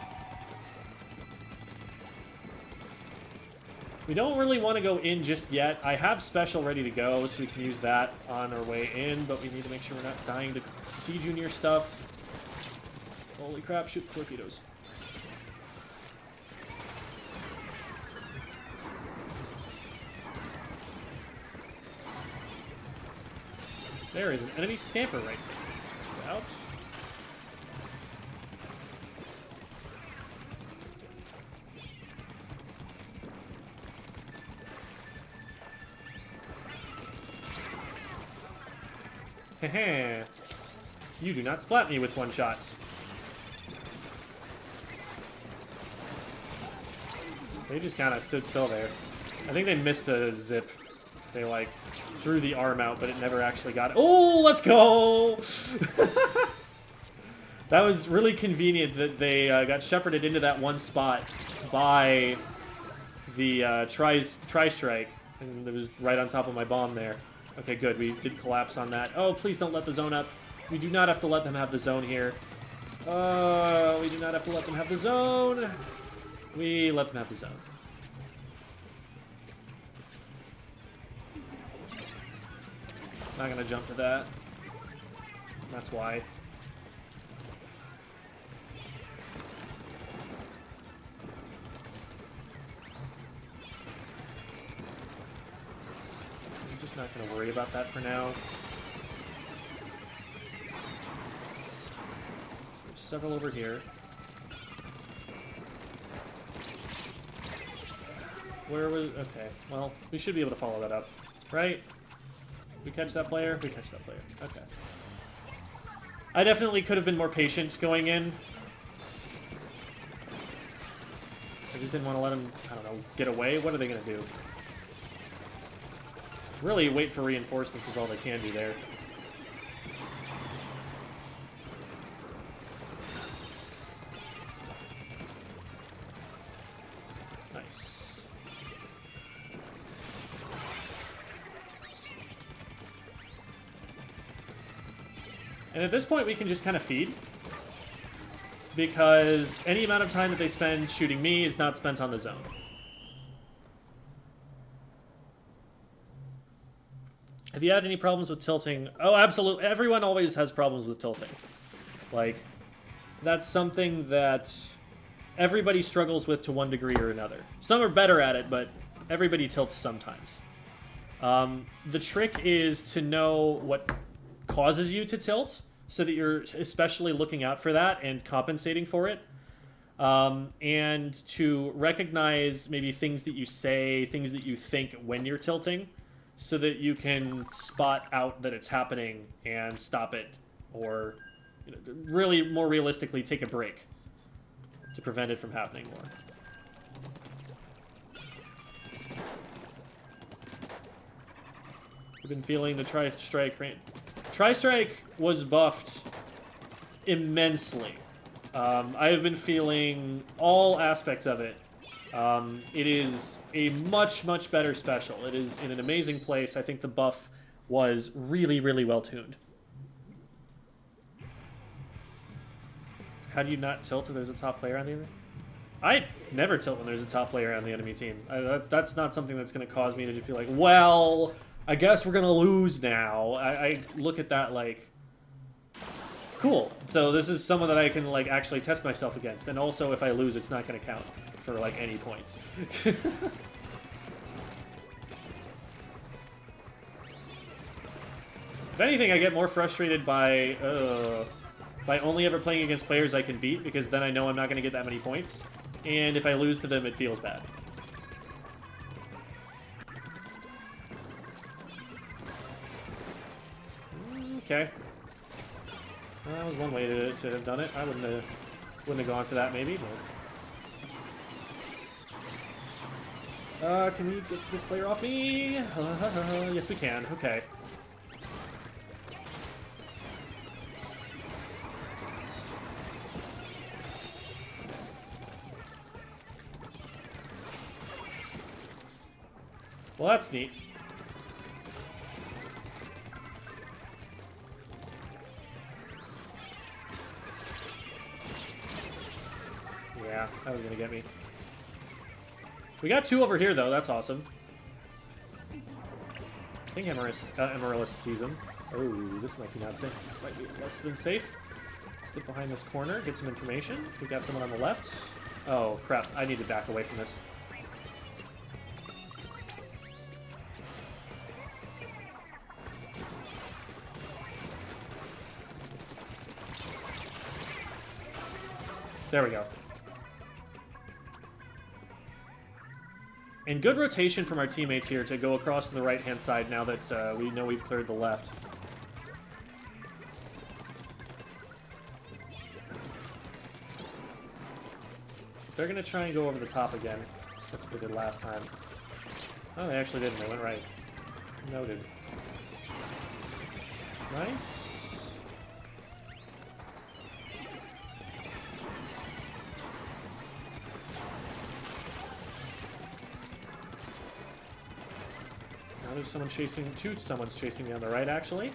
We don't really want to go in just yet. I have special ready to go, so we can use that on our way in, but we need to make sure we're not dying to C Junior stuff. Holy crap, shoot the torpedoes. There is an enemy Stamper right there. Ouch. Heh. You do not splat me with one shot. They just kind of stood still there. I think they missed a zip. They, like, threw the arm out, but it never actually got it. Oh, let's go! That was really convenient that they got shepherded into that one spot by the tri-strike. And it was right on top of my bomb there. Okay, good. We did collapse on that. Oh, please don't let the zone up. We do not have to let them have the zone here. Oh, we do not have to let them have the zone. We let them have the zone. Not gonna jump to that. That's why. I'm just not gonna worry about that for now. So there's several over here. Where was... Okay, well, we should be able to follow that up, right? We catch that player? We catch that player. Okay. I definitely could have been more patient going in. I just didn't want to let him, I don't know, get away. What are they going to do? Really, wait for reinforcements is all they can do there. Nice. And at this point, we can just kind of feed. Because any amount of time that they spend shooting me is not spent on the zone. Have you had any problems with tilting? Oh, absolutely. Everyone always has problems with tilting. Like, that's something that everybody struggles with to one degree or another. Some are better at it, but everybody tilts sometimes. The trick is to know what causes you to tilt, so that you're especially looking out for that and compensating for it. And to recognize maybe things that you say, things that you think when you're tilting, so that you can spot out that it's happening and stop it, or really more realistically take a break to prevent it from happening more. I've been feeling the Tri-Strike. Tri-Strike was buffed immensely. I have been feeling all aspects of it. It is a much, much better special. It is in an amazing place. I think the buff was really, really well tuned. How do you not tilt if there's a top player on the enemy? I never tilt when there's a top player on the enemy team. That's not something that's going to cause me to just be like, well, I guess we're going to lose now. I look at that like, cool. So this is someone that I can like actually test myself against. And also, if I lose, it's not going to count for like any points. If anything, I get more frustrated by only ever playing against players I can beat, because then I know I'm not going to get that many points. And if I lose to them, it feels bad. Okay. Well, that was one way to have done it. I wouldn't have gone for that, maybe, but... can we get this player off me? Yes, we can. Okay. Well, that's neat. Yeah, that was gonna get me. We got two over here, though. That's awesome. I think Amaryllis sees him. Oh, this might be not safe. Might be less than safe. Slip behind this corner, get some information. We got someone on the left. Oh, crap. I need to back away from this. There we go. And good rotation from our teammates here to go across to the right-hand side now that we know we've cleared the left. They're going to try and go over the top again. That's what they did last time. Oh, they actually didn't. They went right. Noted. Nice. There's someone's chasing me on the right, actually.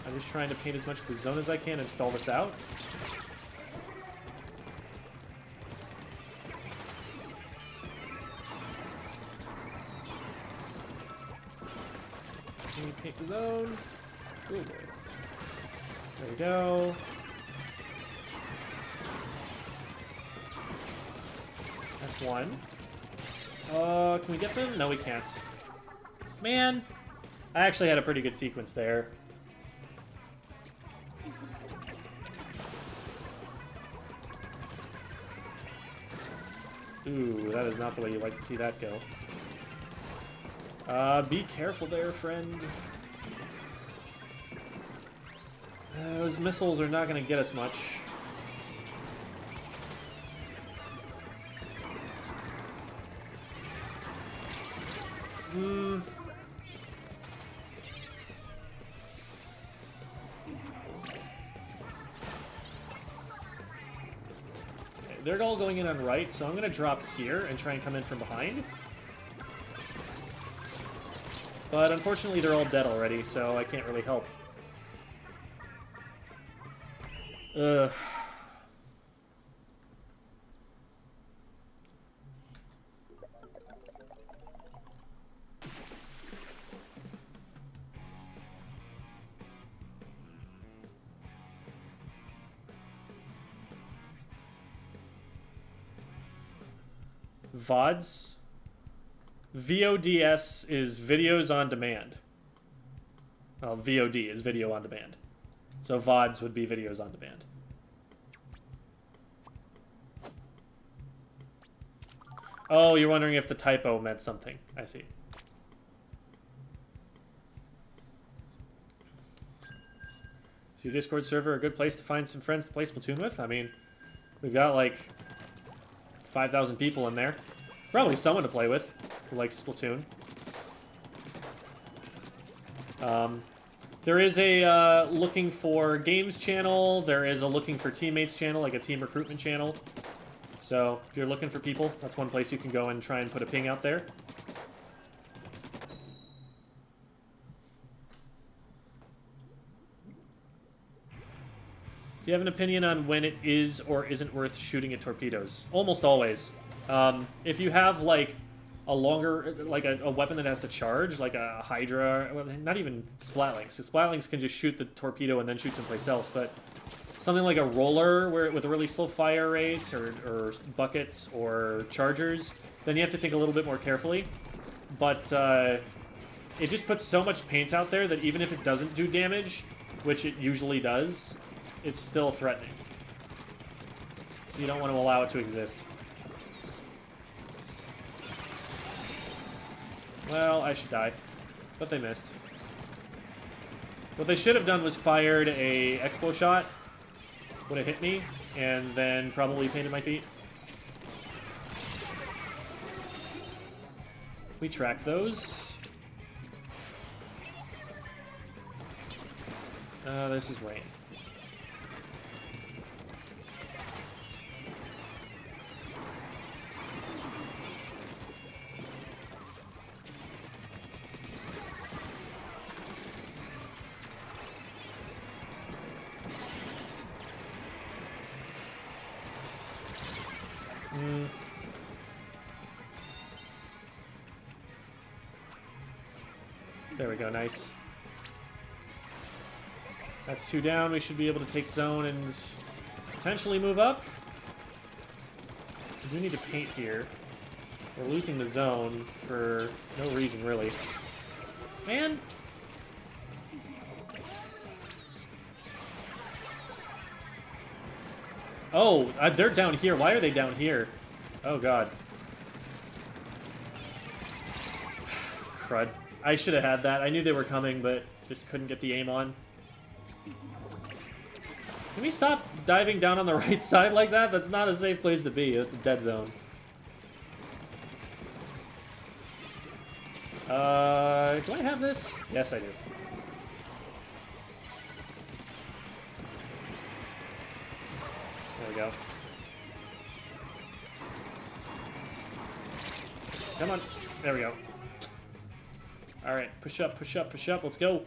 I'm just trying to paint as much of the zone as I can and stall this out. Can we paint the zone? Ooh, boy. There we go. That's one. Can we get them? No, we can't. Man, I actually had a pretty good sequence there. Ooh, that is not the way you like to see that go. Be careful there, friend. Those missiles are not going to get us much. They're all going in on right, so I'm going to drop here and try and come in from behind. But unfortunately, they're all dead already, so I can't really help. Ugh. VODs. VODs is videos on demand. Well, VOD is video on demand. So VODs would be videos on demand. Oh, you're wondering if the typo meant something. I see. So your Discord server a good place to find some friends to play Splatoon with? I mean, we've got like 5,000 people in there. Probably someone to play with who likes Splatoon. There is a looking for games channel. There is a looking for teammates channel, like a team recruitment channel. So if you're looking for people, that's one place you can go and try and put a ping out there. Do you have an opinion on when it is or isn't worth shooting at torpedoes? Almost always. If you have, like, a longer, like a weapon that has to charge, like a Hydra, well, not even Splatlinks. So Splatlinks can just shoot the torpedo and then shoot someplace else, but something like a roller with a really slow fire rate, or buckets, or chargers, then you have to think a little bit more carefully. But it just puts so much paint out there that even if it doesn't do damage, which it usually does, it's still threatening. So you don't want to allow it to exist. Well, I should die. But they missed. What they should have done was fired a expo shot. Would have hit me, and then probably painted my feet. We track those. This is rain. There we go, nice. That's 2 down. We should be able to take zone and potentially move up. We do need to paint here. We're losing the zone for no reason, really. Man! Oh, they're down here. Why are they down here? Oh, God. Crud. I should have had that. I knew they were coming, but just couldn't get the aim on. Can we stop diving down on the right side like that? That's not a safe place to be. That's a dead zone. Do I have this? Yes, I do. There we go. Come on. There we go. Alright, push up, push up, push up. Let's go.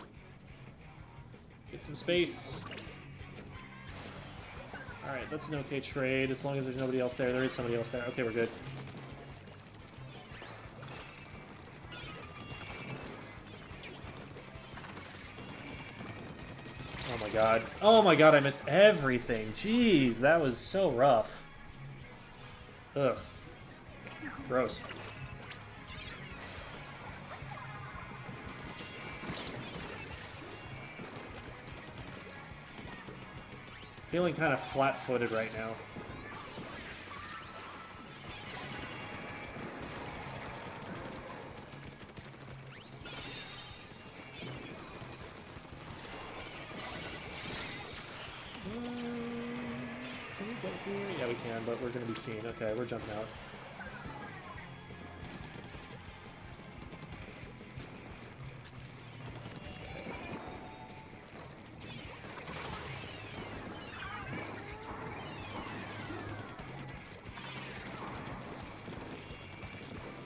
Get some space. Alright, that's an okay trade, as long as there's nobody else there. There is somebody else there. Okay, we're good. my god. Oh my god, I missed everything. Jeez, that was so rough. Ugh. Gross. Feeling kind of flat-footed right now. Can we get here? Yeah, we can, but we're going to be seen. Okay, we're jumping out.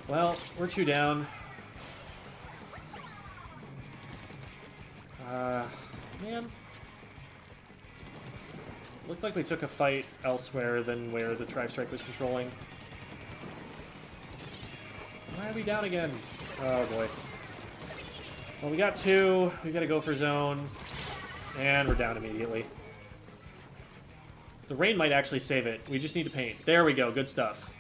Well, we're 2 down. Man. Looked like we took a fight elsewhere than where the Tri-Strike was patrolling. Why are we down again? Oh boy. Well, we got 2. We gotta go for zone. And we're down immediately. The rain might actually save it. We just need to paint. There we go. Good stuff.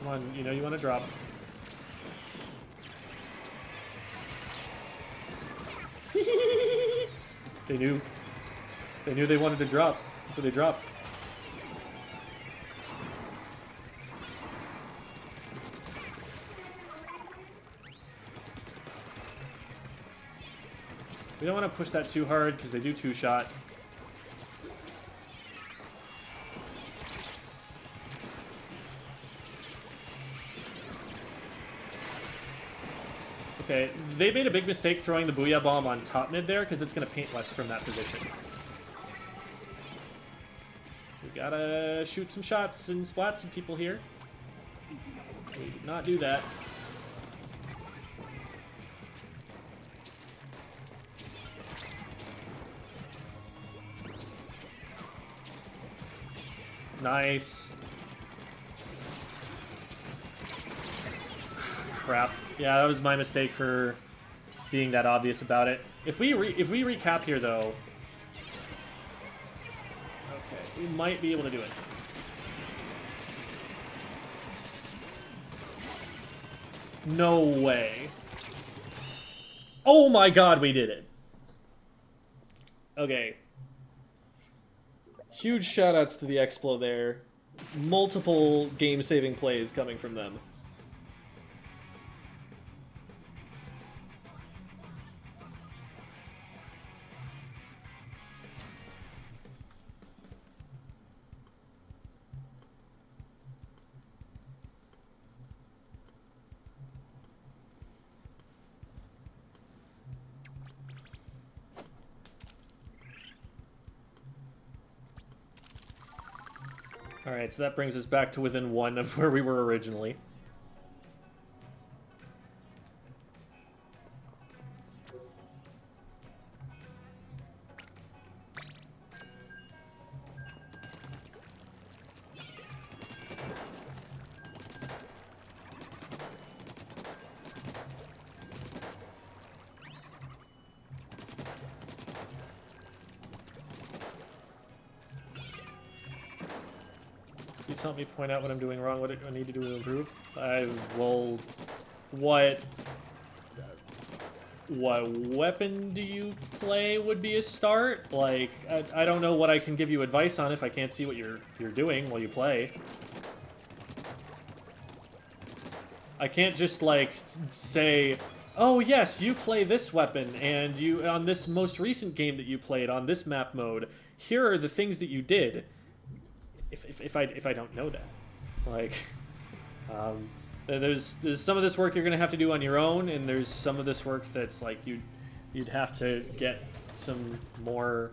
Come on, you know you want to drop. They knew. They knew they wanted to drop, so they dropped. We don't want to push that too hard because they do 2-shot. Okay, they made a big mistake throwing the Booyah Bomb on top mid there, because it's going to paint less from that position. We gotta shoot some shots and splat some people here. We did not do that. Nice. Crap. Yeah, that was my mistake for being that obvious about it. If we recap here, though... Okay, we might be able to do it. No way. Oh my god, we did it. Okay. Huge shoutouts to the Explo there. Multiple game-saving plays coming from them. Alright, so that brings us back to within 1 of where we were originally. Please help me point out what I'm doing wrong, what I need to do to improve. Well, what weapon do you play would be a start? Like, I don't know what I can give you advice on if I can't see what you're doing while you play. I can't just, like, say, oh yes, you play this weapon, and you, on this most recent game that you played, on this map mode, here are the things that you did. If I don't know that, like, there's some of this work you're gonna have to do on your own, and there's some of this work that's like you'd have to get some more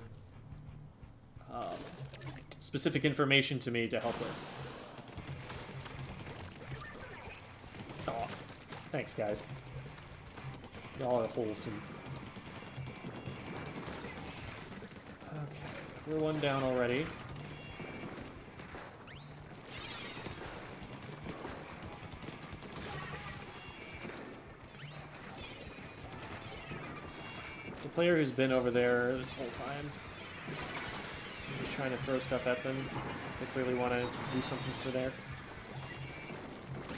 specific information to me to help with. Aw, thanks guys. Y'all are wholesome. Okay, we're 1 down already. player who's been over there this whole time. I'm just trying to throw stuff at them. They clearly want to do something for there.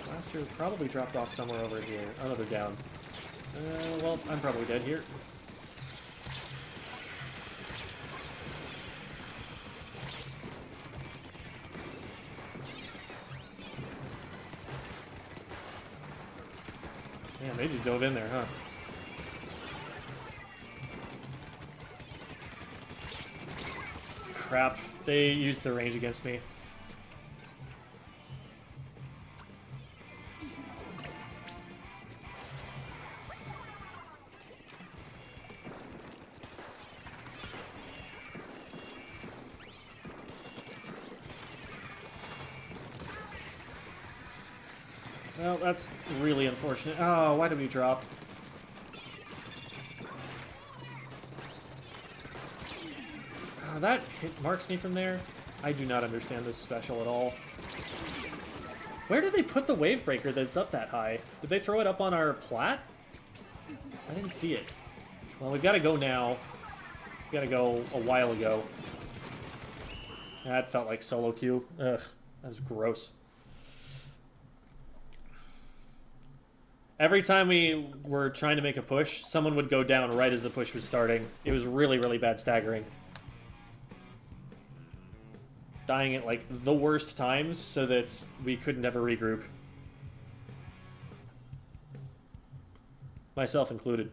Blaster probably dropped off somewhere over here. Oh no, they're down. Well, I'm probably dead here. Damn, they just dove in there, huh? Crap, they used their range against me. Well, that's really unfortunate. Oh, why did we drop? That marks me from there. I do not understand this special at all. Where did they put the wave breaker that's up that high? Did they throw it up on our plat? I didn't see it. Well, we've got to go now. We've got to go a while ago. That felt like solo queue. Ugh, that was gross. Every time we were trying to make a push, someone would go down right as the push was starting. It was really, really bad staggering. Dying at, like, the worst times so that we couldn't ever regroup. Myself included.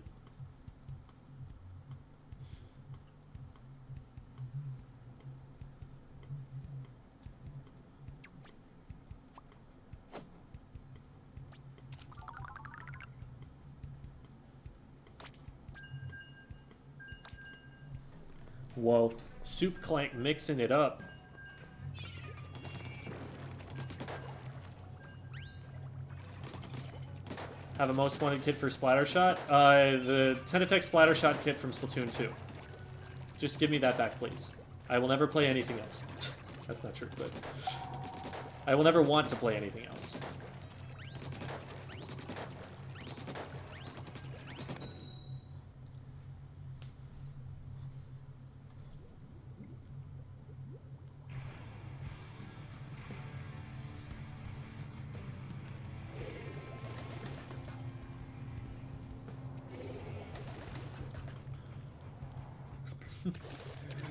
Whoa. Soup Clank mixing it up. Have a most wanted kit for Splattershot? The Tenatech Splattershot kit from Splatoon 2. Just give me that back, please. I will never play anything else. That's not true, but... I will never want to play anything else.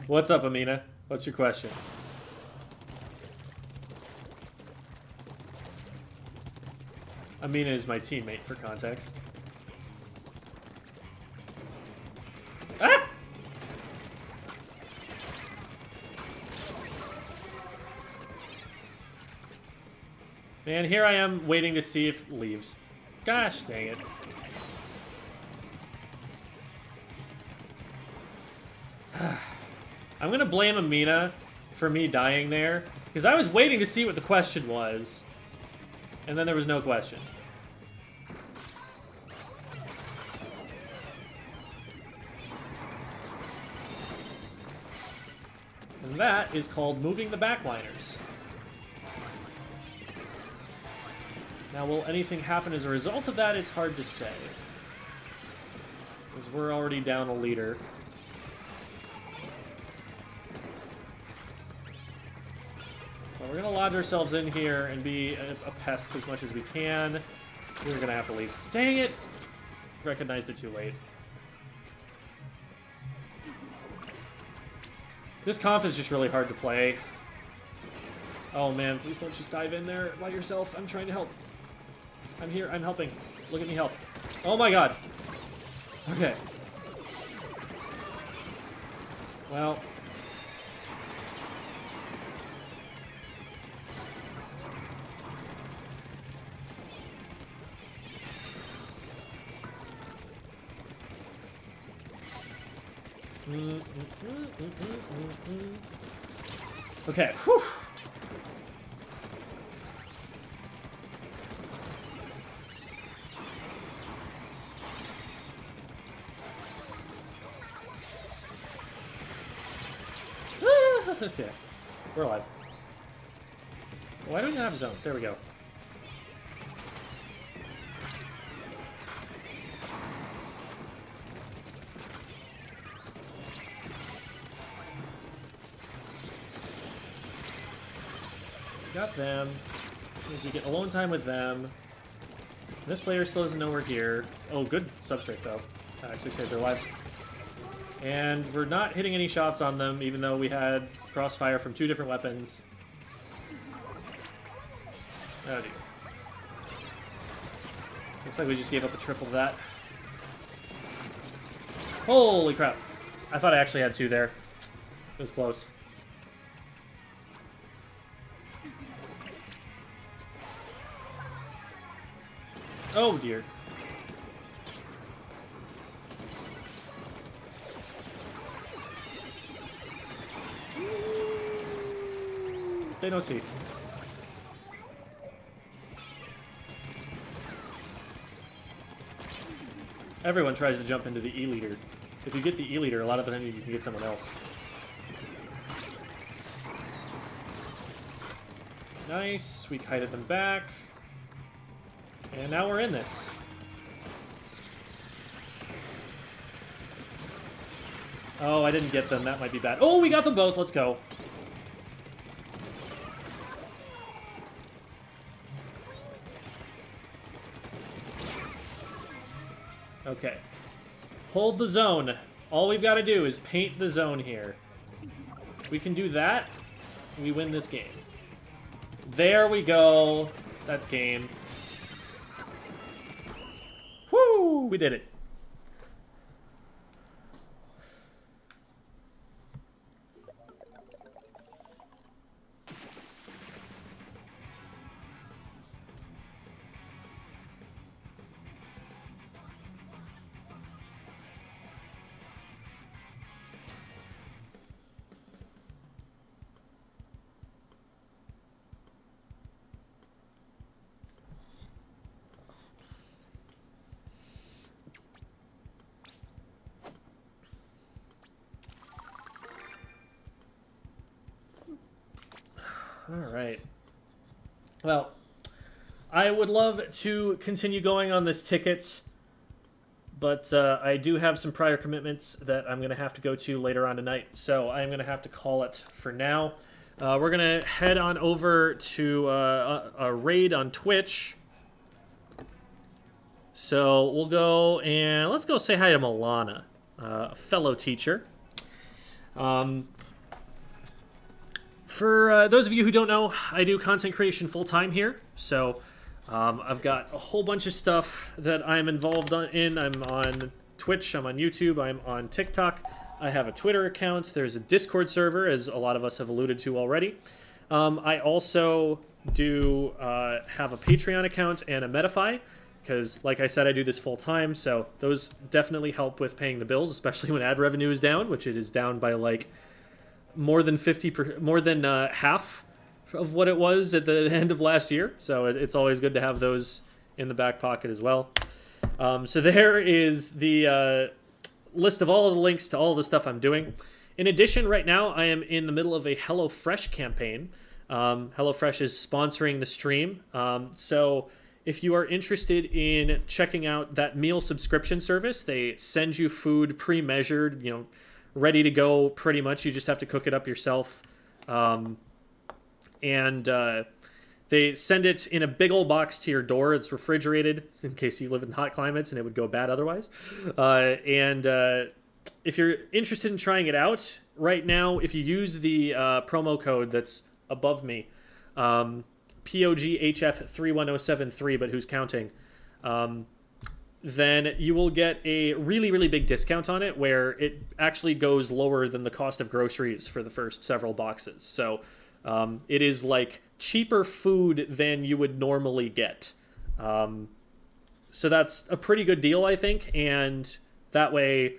What's up, Amina? What's your question? Amina is my teammate, for context. Ah! Man, here I am waiting to see if it leaves. Gosh dang it. I'm gonna blame Amina for me dying there, because I was waiting to see what the question was, and then there was no question. And that is called moving the backliners. Now, will anything happen as a result of that? It's hard to say. Because we're already down a leader. We're gonna lodge ourselves in here and be a pest as much as we can. We're gonna have to leave. Dang it! Recognized it too late. This comp is just really hard to play. Oh man, please don't just dive in there by yourself. I'm trying to help. I'm here, I'm helping. Look at me help. Oh my god. Okay. Well. Okay, whew. Okay, we're alive. Why do we not have a zone? There we go. Got them. We get alone time with them. This player still doesn't know we're here. Oh, good substrate, though. That actually saved their lives. And we're not hitting any shots on them, even though we had crossfire from 2 different weapons. Oh, dear. Looks like we just gave up a triple of that. Holy crap. I thought I actually had 2 there. It was close. Oh, dear. They don't see. Everyone tries to jump into the E-leader. If you get the E-leader, a lot of the time you can get someone else. Nice. We kited them back. And now we're in this. Oh, I didn't get them. That might be bad. Oh, we got them both. Let's go. Okay. Hold the zone. All we've got to do is paint the zone here. We can do that, we win this game. There we go. That's game. Woo! We did it. Alright. Well, I would love to continue going on this ticket, but I do have some prior commitments that I'm going to have to go to later on tonight, so I'm going to have to call it for now. We're going to head on over to a raid on Twitch. So we'll go and let's go say hi to Milana, a fellow teacher. For those of you who don't know, I do content creation full-time here, so I've got a whole bunch of stuff that I'm involved in. I'm on Twitch, I'm on YouTube, I'm on TikTok, I have a Twitter account, there's a Discord server, as a lot of us have alluded to already. I also do have a Patreon account and a Metafy, because, like I said, I do this full-time, so those definitely help with paying the bills, especially when ad revenue is down, which it is down by, like, more than half of what it was at the end of last year. So it's always good to have those in the back pocket as well. So there is the list of all of the links to all of the stuff I'm doing. In addition, right now I am in the middle of a HelloFresh campaign. HelloFresh is sponsoring the stream. So if you are interested in checking out that meal subscription service, they send you food pre-measured, you know, ready to go pretty much. You just have to cook it up yourself. They send it in a big old box to your door. It's refrigerated in case you live in hot climates and it would go bad otherwise. If you're interested in trying it out, right now, if you use the promo code that's above me, POGHF31073, but who's counting, then you will get a really, really big discount on it where it actually goes lower than the cost of groceries for the first several boxes. So it is like cheaper food than you would normally get. So that's a pretty good deal, I think. And that way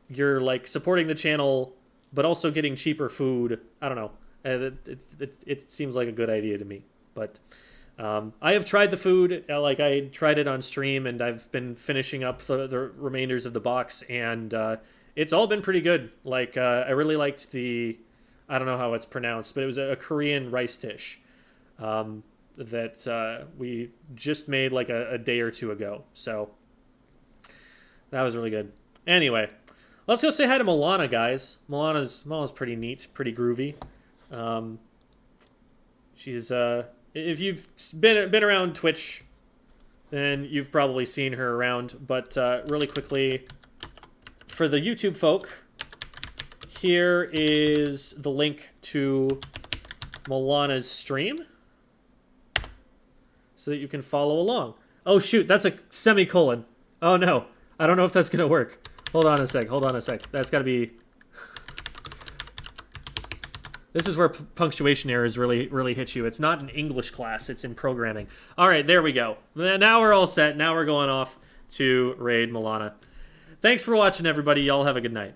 you're like supporting the channel, but also getting cheaper food. I don't know. It seems like a good idea to me. But I have tried the food, like I tried it on stream, and I've been finishing up the remainders of the box, and it's all been pretty good. Like, I really liked the, I don't know how it's pronounced, but it was a Korean rice dish that we just made like a day or two ago. So that was really good. Anyway, let's go say hi to Milana, guys. Milana's pretty neat, pretty groovy. She's if you've been around Twitch, then you've probably seen her around. But really quickly, for the YouTube folk, here is the link to Milana's stream, so that you can follow along. Oh shoot, that's a semicolon. Oh no, I don't know if that's gonna work. Hold on a sec. That's gotta be. This is where punctuation errors really hit you. It's not in English class, it's in programming. All right, there we go. Now we're all set. Now we're going off to raid Milana. Thanks for watching, everybody. Y'all have a good night.